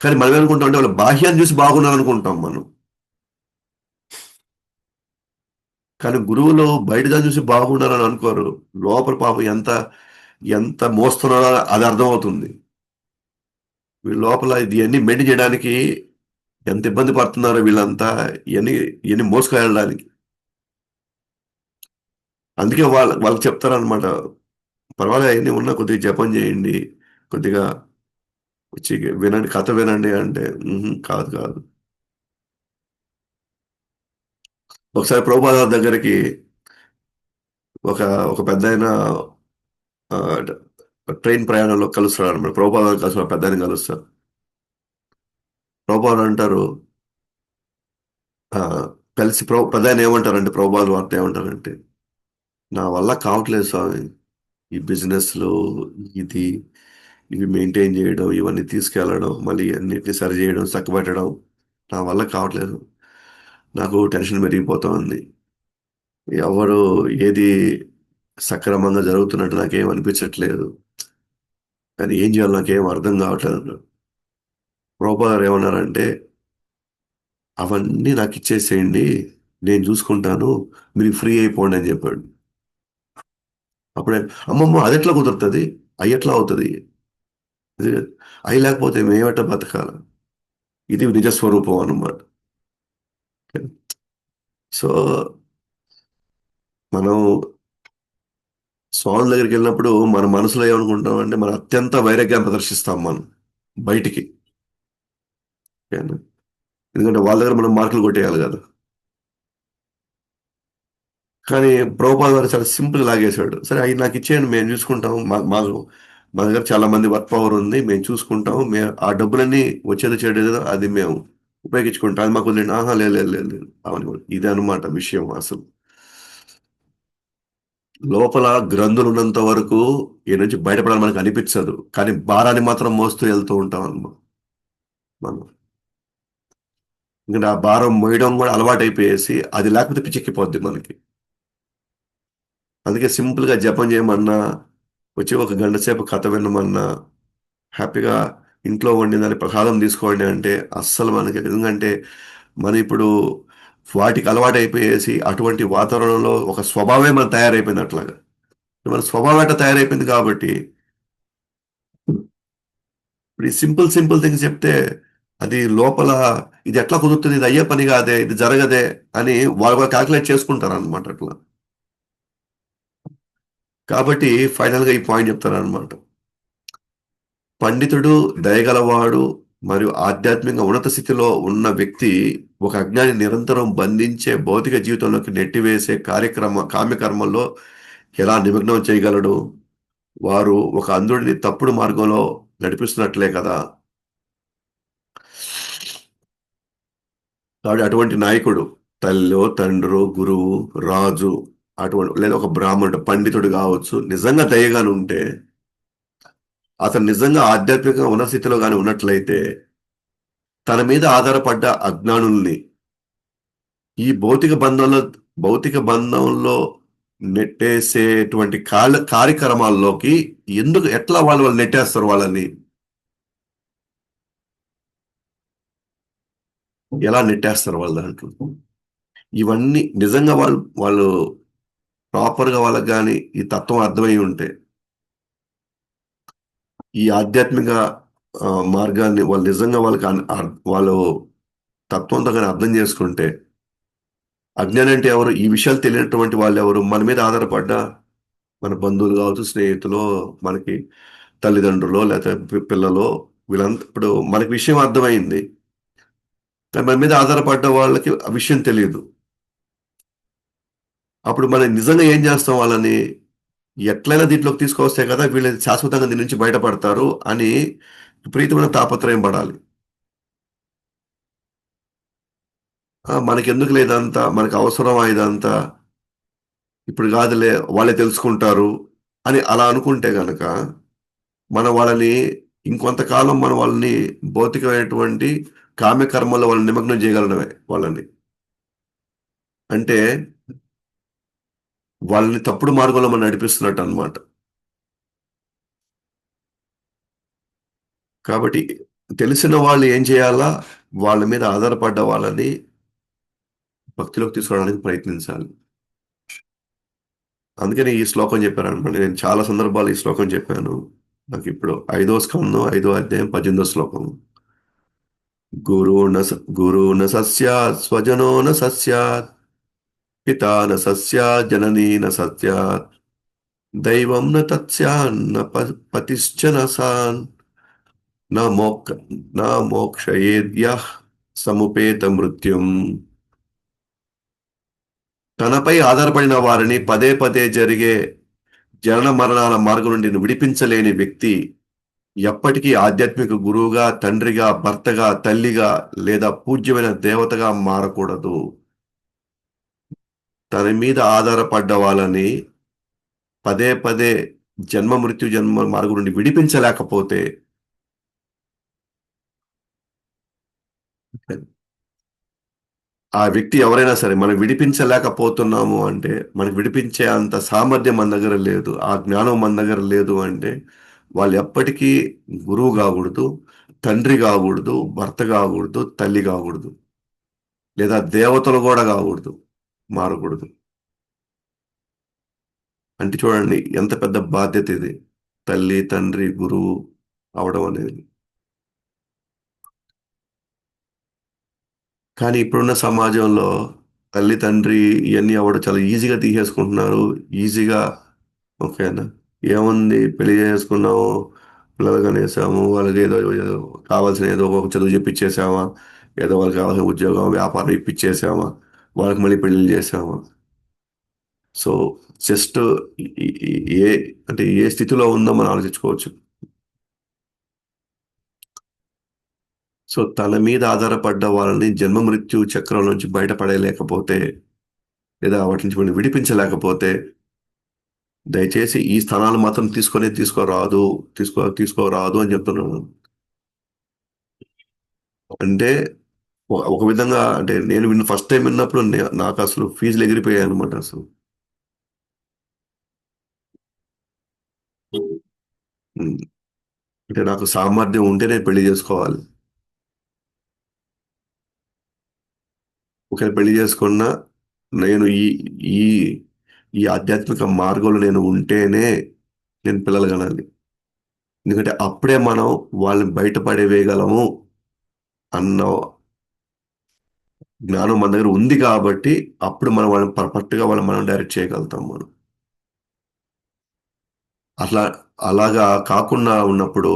కానీ మనం ఏమనుకుంటాం అంటే వాళ్ళ బాహ్యాన్ని చూసి బాగున్నారు అనుకుంటాం మనం. కానీ గురువులు బయటగా చూసి బాగున్నారని అనుకోరు. లోపల పాపం ఎంత ఎంత మోస్తున్నారో అది అర్థమవుతుంది. వీళ్ళ లోపల ఇది అన్ని మెయింటైన్ చేయడానికి ఎంత ఇబ్బంది పడుతున్నారో వీళ్ళంతా ఇవన్నీ ఇవన్నీ మోసుకెళ్ళడానికి. అందుకే వాళ్ళకి చెప్తారనమాట, పర్వాలేదు అవన్నీ ఉన్నా కొద్దిగా జపం చేయండి, కొద్దిగా వచ్చి వినండి, కథ వినండి అంటే, "ఉహుం, కాదు కాదు." ఒకసారి ప్రభుపాద దగ్గరికి ఒక ఒక పెద్ద ఆయన ట్రైన్ ప్రయాణంలో కలుస్తాడు అనమాట. ప్రభుపాద కలిసి పెద్ద ఆయన కలుస్తారు. ప్రభుపాద అంటారు, ఆ, కలిసి పెద్ద ఆయన ఏమంటారంటే, ప్రభుపాద వార్త ఏమంటారంటే, నా వల్ల కావట్లేదు స్వామి, ఈ బిజినెస్లు, ఇది, ఇవి మెయింటైన్ చేయడం, ఇవన్నీ తీసుకెళ్ళడం, మళ్ళీ అన్నిటిని సరి చేయడం, చక్కబెట్టడం నా వల్ల కావట్లేదు. నాకు టెన్షన్ పెరిగిపోతుంది. ఎవరు ఏది సక్రమంగా జరుగుతున్నట్టు నాకేం అనిపించట్లేదు. కానీ ఏం చేయాలో నాకేం అర్థం కావట్లేదు. ప్రభుపాద గారు ఏమన్నారంటే, అవన్నీ నాకు ఇచ్చేసేయండి, నేను చూసుకుంటాను, మీరు ఫ్రీ అయిపోండి అని చెప్పాడు. అప్పుడే, అమ్మమ్మ అది ఎట్లా కుదురుతుంది, అవి ఎట్లా అవుతుంది, ఇది అవి లేకపోతే మేమెట్ట బతకాల. ఇది నిజస్వరూపం అన్నమాట. సో మనం స్వామి దగ్గరికి వెళ్ళినప్పుడు మన మనసులో ఏమనుకుంటాం అంటే, మన అత్యంత వైరాగ్యాన్ని ప్రదర్శిస్తాం మనం బయటికి. ఓకేనా? ఎందుకంటే వాళ్ళ దగ్గర మనం మార్కులు కొట్టేయాలి కదా. కానీ ప్రభుపాద గారు చాలా సింపుల్ లాగేశాడు. సరే అవి నాకు ఇచ్చేయండి, మేము చూసుకుంటాం, మా దగ్గర చాలా మంది వర్క్ పవర్ ఉంది, మేము చూసుకుంటాం, మేము ఆ డబ్బులన్నీ వచ్చేది చెడేదో అది మేము ఉపయోగించుకుంటాం, అది మాకు వదిలేండి. ఆహా, లేదు లేదు లేదు లేదు. అవన్నీ కూడా ఇదే అనమాట విషయం అసలు. లోపల గ్రంథులు ఉన్నంత వరకు ఈ నుంచి బయటపడాలని మనకు అనిపించదు, కానీ భారాన్ని మాత్రం మోస్తూ వెళ్తూ ఉంటాం అన్నమాట మనం. ఎందుకంటే ఆ భారం మోయడం కూడా అలవాటు అయిపోయేసి అది లేకపోతే పిచ్చెక్కిపోద్ది మనకి. అందుకే సింపుల్ గా జపం చేయమన్నా, వచ్చి ఒక గంట సేపు కథ వినమన్నా, హ్యాపీగా ఇంట్లో వండిన ప్రసాదం తీసుకోండి అంటే అస్సలు మనకి, ఎందుకంటే మనం ఇప్పుడు వాటికి అలవాటు అయిపోయేసి అటువంటి వాతావరణంలో ఒక స్వభావమే మన తయారైపోయింది అట్లాగా. మన స్వభావం అట్లా తయారైపోయింది కాబట్టి ఇప్పుడు ఈ సింపుల్ సింపుల్ థింగ్స్ చెప్తే అది లోపల, ఇది ఎట్లా కుదురుతుంది, ఇది అయ్యే పని కాదే, ఇది జరగదే అని వాళ్ళు క్యాల్కులేట్ చేసుకుంటారు అనమాట అట్లా. కాబట్టి ఫైనల్ గా ఈ పాయింట్ చెప్తారు అనమాట. పండితుడు, దయగలవాడు మరియు ఆధ్యాత్మిక ఉన్నత స్థితిలో ఉన్న వ్యక్తి ఒక అజ్ఞాని నిరంతరం బంధించే భౌతిక జీవితంలోకి నెట్టివేసే కామ్యకర్మల్లో ఎలా నిమగ్నం చేయగలడు. వారు ఒక అంధుడిని తప్పుడు మార్గంలో నడిపిస్తున్నట్లే కదా. కాబట్టి అటువంటి నాయకుడు, తల్లో తండ్రో గురువు, రాజు, అటువంటి లేదా ఒక బ్రాహ్మణుడు పండితుడు కావచ్చు, నిజంగా దయగానే ఉంటే, అతను నిజంగా ఆధ్యాత్మిక ఉన్నత స్థితిలో కానీ ఉన్నట్లయితే తన మీద ఆధారపడ్డ అజ్ఞానుల్ని ఈ భౌతిక బంధంలో నెట్టేసేటువంటి కార్యక్రమాల్లోకి ఎందుకు, ఎట్లా వాళ్ళు నెట్టేస్తారు వాళ్ళని, ఎలా నెట్టేస్తారు వాళ్ళ దాంట్లో. ఇవన్నీ నిజంగా వాళ్ళు ప్రాపర్ గా వాళ్ళకి కానీ ఈ తత్వం అర్థమై ఉంటే, ఈ ఆధ్యాత్మిక మార్గాన్ని వాళ్ళు నిజంగా వాళ్ళకి వాళ్ళు తత్వంతో కానీ అర్థం చేసుకుంటే, అజ్ఞానం అంటే ఎవరు, ఈ విషయాలు తెలియనటువంటి వాళ్ళు ఎవరు, మన మీద ఆధారపడ్డ మన బంధువులు కావచ్చు, స్నేహితులు, మనకి తల్లిదండ్రులు, లేకపోతే పిల్లలు, వీళ్ళంతా ఇప్పుడు మనకి విషయం అర్థమైంది, కానీ మన మీద ఆధారపడ్డ వాళ్ళకి ఆ విషయం తెలియదు. అప్పుడు మనం నిజంగా ఏం చేస్తాం, వాళ్ళని ఎట్లయినా దీంట్లోకి తీసుకొస్తే కదా వీళ్ళు శాశ్వతంగా దీని నుంచి బయటపడతారు అని విపరీతమైన తాపత్రయం పడాలి. మనకెందుకు లేదంతా, మనకు అవసరమా ఇదంతా, ఇప్పుడు కాదులే వాళ్ళే తెలుసుకుంటారు అని అలా అనుకుంటే గనక మనం వాళ్ళని ఇంకొంతకాలం మనం వాళ్ళని భౌతికమైనటువంటి కామ్యకర్మల్లో వాళ్ళని నిమగ్నం చేయగలడమే వాళ్ళని. అంటే వాళ్ళని తప్పుడు మార్గంలో మనం నడిపిస్తున్నట్టు అన్నమాట. కాబట్టి తెలిసిన వాళ్ళు ఏం చేయాలా, వాళ్ళ మీద ఆధారపడ్డ వాళ్ళని భక్తిలోకి తీసుకోవడానికి ప్రయత్నించాలి. అందుకని ఈ శ్లోకం చెప్పాను. నేను చాలా సందర్భాలు ఈ శ్లోకం చెప్పాను. నాకు ఇప్పుడు 5వ స్కందం 5వ అధ్యాయం 18వ శ్లోకం. గురు న సస్యాత్ స్వజనో న సస్యాత్ పితా న సస్యాత్ జననీ న సస్యాత్ దైవం న తత్స్యాన్న పతిశ్చ న సాన్ న మోక్ష న మోక్షయేద్యః సముపేత మృత్యుం. తనపై ఆధారపడిన వారిని పదే పదే జరిగే జనన మరణాల మార్గం నుండి విడిపించలేని వ్యక్తి ఎప్పటికీ ఆధ్యాత్మిక గురువుగా, తండ్రిగా, భర్తగా, తల్లిగా లేదా పూజ్యమైన దేవతగా మారకూడదు. తన మీద ఆధారపడ్డ వాళ్ళని పదే పదే జన్మ మార్గం నుండి విడిపించలేకపోతే ఆ వ్యక్తి ఎవరైనా సరే మనం విడిపించలేకపోతున్నాము అంటే మనకు విడిపించే అంత సామర్థ్యం మన దగ్గర లేదు, ఆ జ్ఞానం మన దగ్గర లేదు అంటే వాళ్ళు ఎప్పటికీ గురువు కాకూడదు, తండ్రి కాకూడదు, భర్త కాకూడదు, తల్లి కాకూడదు, లేదా దేవతలు కూడా కాకూడదు, మారకూడదు. అంటే చూడండి ఎంత పెద్ద బాధ్యత ఇది, తల్లి తండ్రి గురువు అవడం అనేది. కానీ ఇప్పుడున్న సమాజంలో తల్లి తండ్రి ఇవన్నీ అవ్వడం చాలా ఈజీగా తీసేసుకుంటున్నారు. ఈజీగా ఓకేనా, ఏముంది పెళ్లి చేసుకున్నాము, పిల్లలు కనేసాము, వాళ్ళకి ఏదో కావాల్సిన ఏదో ఒక చదువు చెప్పించేసామా, ఏదో వాళ్ళకి కావాల్సిన ఉద్యోగం వ్యాపారం ఇప్పించేసామా, వాళ్ళకి మళ్ళీ పెళ్లిళ్ళు చేసామా. సో జస్ట్ ఏ అంటే ఏ స్థితిలో ఉందో మనం ఆలోచించుకోవచ్చు. సో తన మీద ఆధారపడ్డ వాళ్ళని జన్మ మృత్యు చక్రం నుంచి బయటపడలేకపోతే లేదా వాటి నుంచి మనం విడిపించలేకపోతే దయచేసి ఈ స్థానాలు మాత్రం తీసుకోరాదు అని చెప్తున్నాను. అంటే ఒక విధంగా అంటే నేను ఫస్ట్ టైం విన్నప్పుడు నాకు అసలు ఫీజులు ఎగిరిపోయాయి అనమాట అసలు. ఉమ్, అంటే నాకు సామర్థ్యం ఉంటే నేను పెళ్లి చేసుకోవాలి. ఒకవేళ పెళ్లి చేసుకున్నా నేను ఈ ఈ ఆధ్యాత్మిక మార్గంలో నేను ఉంటేనే నేను పిల్లలు కనాలి. ఎందుకంటే అప్పుడే మనం వాళ్ళని బయటపడేవేయగలము అన్న జ్ఞానం మన దగ్గర ఉంది కాబట్టి అప్పుడు మనం వాళ్ళని పర్ఫెక్ట్గా వాళ్ళని మనం డైరెక్ట్ చేయగలుగుతాం మనం. అట్లా అలాగా కాకుండా ఉన్నప్పుడు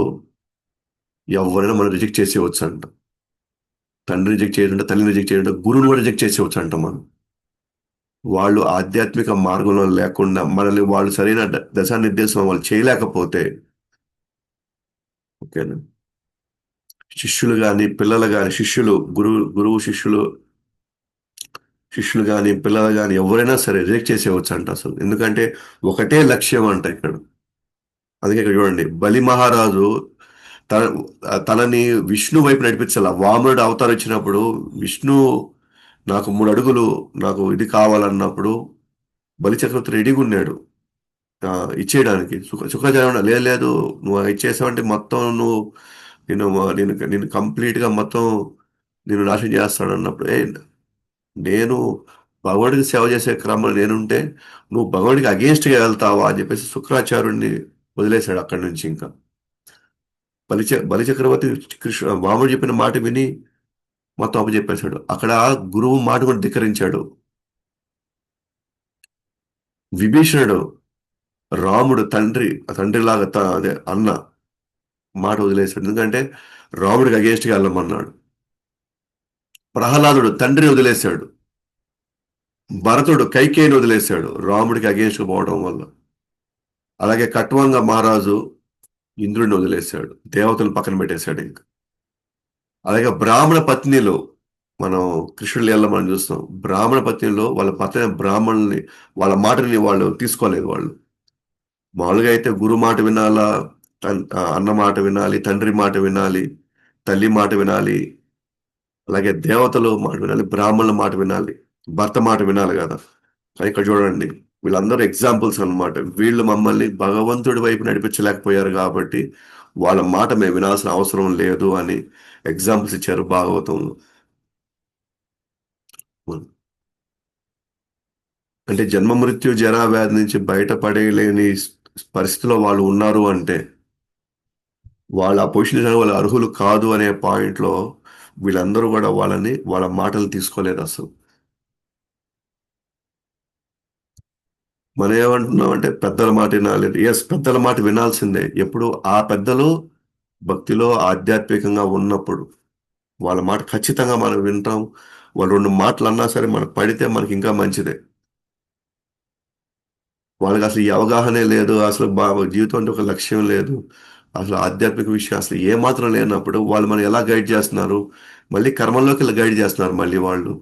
ఎవరైనా మనం రిజెక్ట్ చేసేవచ్చు అంట. తండ్రి రిజెక్ట్ చేయడం, తల్లిని రిజెక్ట్ చేయడం, గురువుని కూడా రిజెక్ట్ చేసేవచ్చు అంట మనం. వాళ్ళు ఆధ్యాత్మిక మార్గంలో లేకుండా మనల్ని వాళ్ళు సరైన దశానిర్దేశం వాళ్ళు చేయలేకపోతే ఓకేనా, శిష్యులు కానీ పిల్లలు కానీ శిష్యులు గురువు శిష్యులు కానీ పిల్లలు కానీ ఎవరైనా సరే రిజెక్ట్ చేసేవచ్చు అంట అసలు. ఎందుకంటే ఒకటే లక్ష్యం అంట ఇక్కడ. అందుకే ఇక్కడ చూడండి, బలి మహారాజు తన తనని విష్ణు వైపు నడిపించాల. వామనుడు అవతారం ఇచ్చినప్పుడు విష్ణు నాకు 3 అడుగులు నాకు ఇది కావాలన్నప్పుడు బలి చక్రవర్తి రెడీగా ఉన్నాడు ఆ, ఇచ్చేయడానికి. శుక్రాచార్య లేదు లేదు, నువ్వు ఇచ్చేసావంటే మొత్తం నువ్వు నేను నేను కంప్లీట్గా మొత్తం నేను నాశనం చేస్తాను అన్నప్పుడు నేను భగవానుడికి సేవ చేసే క్రమంలో నేనుంటే నువ్వు భగవానుడికి అగేన్స్ట్గా వెళ్తావా అని చెప్పేసి శుక్రాచార్యుడిని వదిలేశాడు అక్కడి నుంచి. ఇంకా బలిచక్రవర్తి వాముడు చెప్పిన మాట విని మొత్తం అప్పచెప్పేశాడు. అక్కడ గురువు మాట కూడా ధిక్కరించాడు. విభీషణుడు రాముడు తండ్రిలాగా అదే అన్న మాట వదిలేశాడు. ఎందుకంటే రాముడికి అగేన్స్ట్గా వెళ్ళమన్నాడు. ప్రహ్లాదుడు తండ్రిని వదిలేశాడు. భరతుడు కైకేయిని వదిలేశాడు రాముడికి అగేన్స్ట్గా పోవడం వల్ల. అలాగే కట్వంగ మహారాజు ఇంద్రుడిని వదిలేశాడు, దేవతలను పక్కన పెట్టేశాడు ఇంకా. అలాగే బ్రాహ్మణ పత్నిలో మనం కృష్ణుడి లీలలో మనం చూస్తాం. బ్రాహ్మణ పత్నిలో వాళ్ళ భర్త బ్రాహ్మణుల్ని వాళ్ళ మాటని వాళ్ళు తీసుకోలేదు. వాళ్ళు మామూలుగా అయితే గురు మాట వినాలా, అన్న మాట వినాలి, తండ్రి మాట వినాలి, తల్లి మాట వినాలి, అలాగే దేవతలు మాట వినాలి, బ్రాహ్మణుల మాట వినాలి, భర్త మాట వినాలి కదా. కానీ ఇక్కడ చూడండి, వీళ్ళందరూ ఎగ్జాంపుల్స్ అన్నమాట. వీళ్ళు మమ్మల్ని భగవంతుడి వైపు నడిపించలేకపోయారు కాబట్టి వాళ్ళ మాట మేము వినాల్సిన అవసరం లేదు అని ఎగ్జాంపుల్స్ ఇచ్చారు భాగవతంలో. అంటే జన్మ మృత్యు జరా వ్యాధి నుంచి బయటపడలేని పరిస్థితిలో వాళ్ళు ఉన్నారు అంటే వాళ్ళు ఆ పొజిషన్ వాళ్ళు అర్హులు కాదు అనే పాయింట్లో వీళ్ళందరూ కూడా వాళ్ళ మాటలు తీసుకోలేదు అసలు. మనం ఏమంటున్నాం అంటే పెద్దల మాట వినాలి. ఎస్, పెద్దల మాట వినాల్సిందే. ఎప్పుడు ఆ పెద్దలు భక్తిలో ఆధ్యాత్మికంగా ఉన్నప్పుడు వాళ్ళ మాట ఖచ్చితంగా మనం వింటాం. వాళ్ళు రెండు మాటలు అన్నా సరే మనకు పడితే మనకి ఇంకా మంచిదే. వాళ్ళకి అసలు ఈ అవగాహనే లేదు. అసలు జీవితం అంటే ఒక లక్ష్యం లేదు. అసలు ఆధ్యాత్మిక విషయం అసలు ఏ మాత్రం లేనప్పుడు వాళ్ళు మనం ఎలా గైడ్ చేస్తున్నారు? మళ్ళీ కర్మల్లోకి గైడ్ చేస్తున్నారు మళ్ళీ వాళ్ళు.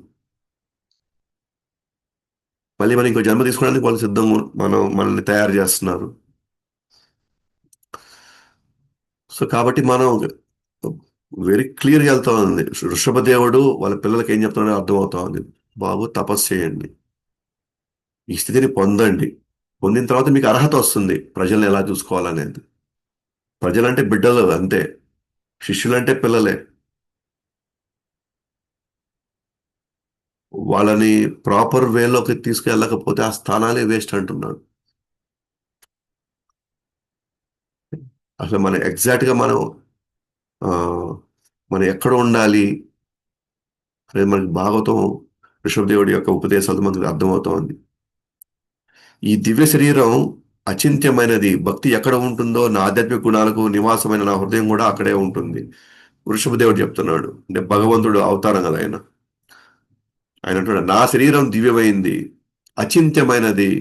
మళ్ళీ మనం ఇంకో జన్మ తీసుకోవడానికి వాళ్ళు సిద్ధంగా మనల్ని తయారు చేస్తున్నారు. సో కాబట్టి మనం వెరీ క్లియర్గా వెళ్తా ఉంది. వృషభదేవుడు వాళ్ళ పిల్లలకి ఏం చెప్తున్నాడో అర్థమవుతా ఉంది. బాబు తపస్సు చేయండి, ఈ స్థితిని పొందండి. పొందిన తర్వాత మీకు అర్హత వస్తుంది ప్రజల్ని ఎలా చూసుకోవాలనేది. ప్రజలంటే బిడ్డలు అంతే, శిష్యులంటే పిల్లలే. వాళ్ళని ప్రాపర్ వేలోకి తీసుకెళ్ళకపోతే ఆ స్థానాలే వేస్ట్ అంటున్నాడు. అసలు మనం ఎగ్జాక్ట్ గా ఆ, మనం ఎక్కడ ఉండాలి అనేది మనకి భాగవతం, ఋషభదేవుడి యొక్క ఉపదేశాలు మనకు అర్థమవుతోంది. ఈ దివ్య శరీరం అచింత్యమైనది. భక్తి ఎక్కడ ఉంటుందో నా ఆధ్యాత్మిక గుణాలకు నివాసమైన నా హృదయం కూడా అక్కడే ఉంటుంది. వృషభదేవుడు చెప్తున్నాడు. అంటే భగవంతుడు అవతారం కదా ఆయన. ఆయన అంటున్నాడు నా శరీరం దివ్యమైంది, అచింత్యమైనది.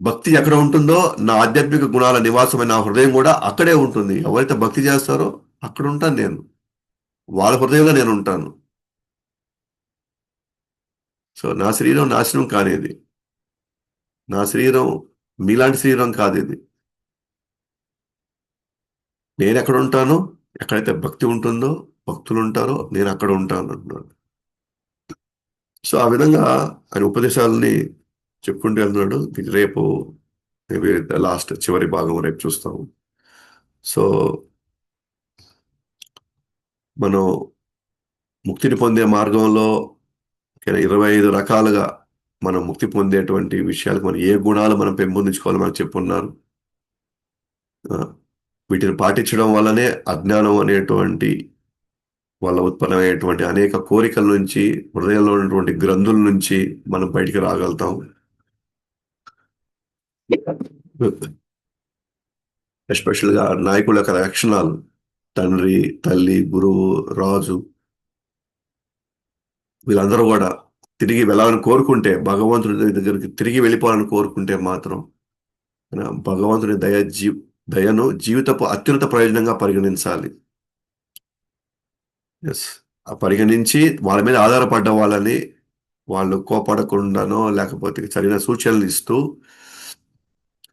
భక్తి ఎక్కడ ఉంటుందో నా ఆధ్యాత్మిక గుణాల నివాసమైన నా హృదయం కూడా అక్కడే ఉంటుంది. ఎవరైతే భక్తి చేస్తారో అక్కడ ఉంటాను నేను. వాళ్ళ హృదయంలో నేను ఉంటాను. సో నా శరీరం నాశనం కానిది. నా శరీరం మీలాంటి శరీరం కాదు ఇది. నేను ఎక్కడ ఉంటానో, ఎక్కడైతే భక్తి ఉంటుందో, భక్తులు ఉంటారో నేను అక్కడ ఉంటాను అంటున్నాడు. సో ఆ విధంగా ఆయన ఉపదేశాలని చెప్పుకుంటూ వెళ్తున్నాడు. ఇది రేపు మేబీ లాస్ట్ చివరి భాగం రేపు చూస్తాము. సో మనం ముక్తిని పొందే మార్గంలో 25 రకాలుగా మనం ముక్తి పొందేటువంటి విషయాలకు మనం ఏ గుణాలు మనం పెంపొందించుకోవాలో మనకు చెప్పున్నారు. ఆ, వీటిని పాటించడం వల్లనే అజ్ఞానం అనేటువంటి వల్ల ఉత్పన్నమయ్యేటువంటి అనేక కోరికల నుంచి, హృదయంలో ఉన్నటువంటి గ్రంథుల నుంచి మనం బయటికి రాగలుగుతాం. ఎస్పెషల్ గా నాయకుల యొక్క లక్షణాలు, తండ్రి, తల్లి, గురువు, రాజు, వీళ్ళందరూ కూడా తిరిగి వెళ్ళాలని కోరుకుంటే, భగవంతుడి దగ్గరికి తిరిగి వెళ్ళిపోవాలని కోరుకుంటే మాత్రం భగవంతుని దయను జీవితపు అత్యున్నత ప్రయోజనంగా పరిగణించాలి. ఎస్, ఆ పరిగణించి వాళ్ళ మీద ఆధారపడ్డ వాళ్ళని వాళ్ళు కోపడకుండానో లేకపోతే సరైన సూచనలు ఇస్తూ,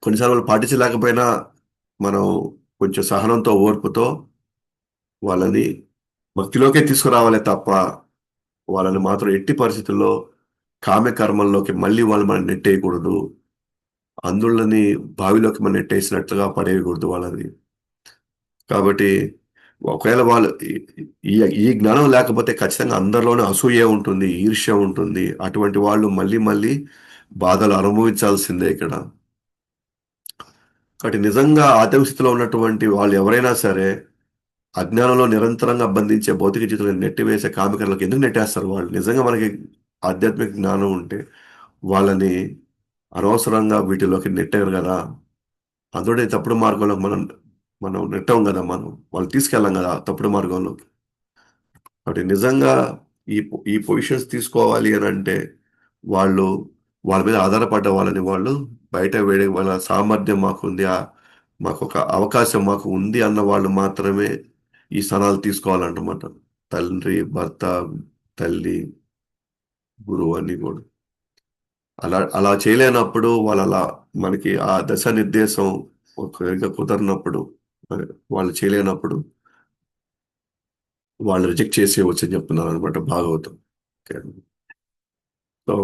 కొన్నిసార్లు వాళ్ళు పాటించలేకపోయినా మనం కొంచెం సహనంతో, ఓర్పుతో వాళ్ళని భక్తిలోకే తీసుకురావాలి తప్ప వాళ్ళని మాత్రం ఎట్టి పరిస్థితుల్లో కామ్య కర్మల్లోకి మళ్ళీ వాళ్ళు మనం నెట్టేయకూడదు. అందుళ్ళని బావిలోకి మనం నెట్టేసినట్లుగా పడేయకూడదు వాళ్ళని. కాబట్టి ఒకవేళ వాళ్ళు ఈ ఈ జ్ఞానం లేకపోతే ఖచ్చితంగా అందరిలోనే అసూయ ఉంటుంది, ఈర్ష్య ఉంటుంది. అటువంటి వాళ్ళు మళ్ళీ మళ్ళీ బాధలు అనుభవించాల్సిందే ఇక్కడ. కాబట్టి నిజంగా ఆత్మస్థితిలో ఉన్నటువంటి వాళ్ళు ఎవరైనా సరే అజ్ఞానంలో నిరంతరంగా బంధించే భౌతిక జీవితంలో నెట్టివేసే కామికలకు ఎందుకు నెట్టేస్తారు? వాళ్ళు నిజంగా మనకి ఆధ్యాత్మిక జ్ఞానం ఉంటే వాళ్ళని అనవసరంగా వీటిలోకి నెట్టారు కదా. అందులో తప్పుడు మార్గంలో మనం మనం నెట్టాం కదా, మనం వాళ్ళు తీసుకెళ్ళాం కదా తప్పుడు మార్గంలోకి. కాబట్టి నిజంగా ఈ పొజిషన్స్ తీసుకోవాలి అని అంటే వాళ్ళు వాళ్ళ మీద ఆధారపడ్డ వాళ్ళని వాళ్ళు బయట వేడే వాళ్ళ సామర్థ్యం మాకుంది, మాకు ఒక అవకాశం మాకు ఉంది అన్న వాళ్ళు మాత్రమే ఈ స్థానాలు తీసుకోవాలన్నమాట. తండ్రి, భర్త, తల్లి, గురువు అన్ని కూడా అలా అలా చేయలేనప్పుడు వాళ్ళు అలా మనకి ఆ దశ నిర్దేశం ఒకవేళ కుదరినప్పుడు, మరి వాళ్ళు చేయలేనప్పుడు వాళ్ళు రిజెక్ట్ చేసేయవచ్చు అని చెప్తున్నారు అనమాట భాగవతం. ఓకే. సో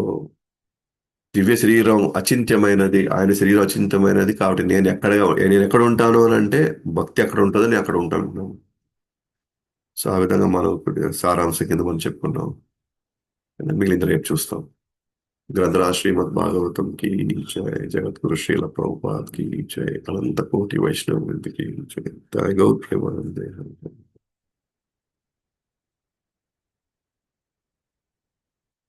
దివ్య శరీరం అచింత్యమైనది, ఆయన శరీరం అచింత్యమైనది. కాబట్టి నేను ఎక్కడ ఉంటాను అని అంటే భక్తి ఎక్కడ ఉంటుందో నేను అక్కడ ఉంటాను. సో ఆ విధంగా మనం ఇప్పుడు సారాంశం కింద మనం చెప్పుకున్నాం. మిగిలింది రేపు చూస్తాం. ग्रंथराज श्रीमद् भागवतम की जय, जगत गुरु श्रील प्रभुपाद की जय, अनंत कोटि वैष्णव वृंद की जय, जय गौ प्रेमानंदे।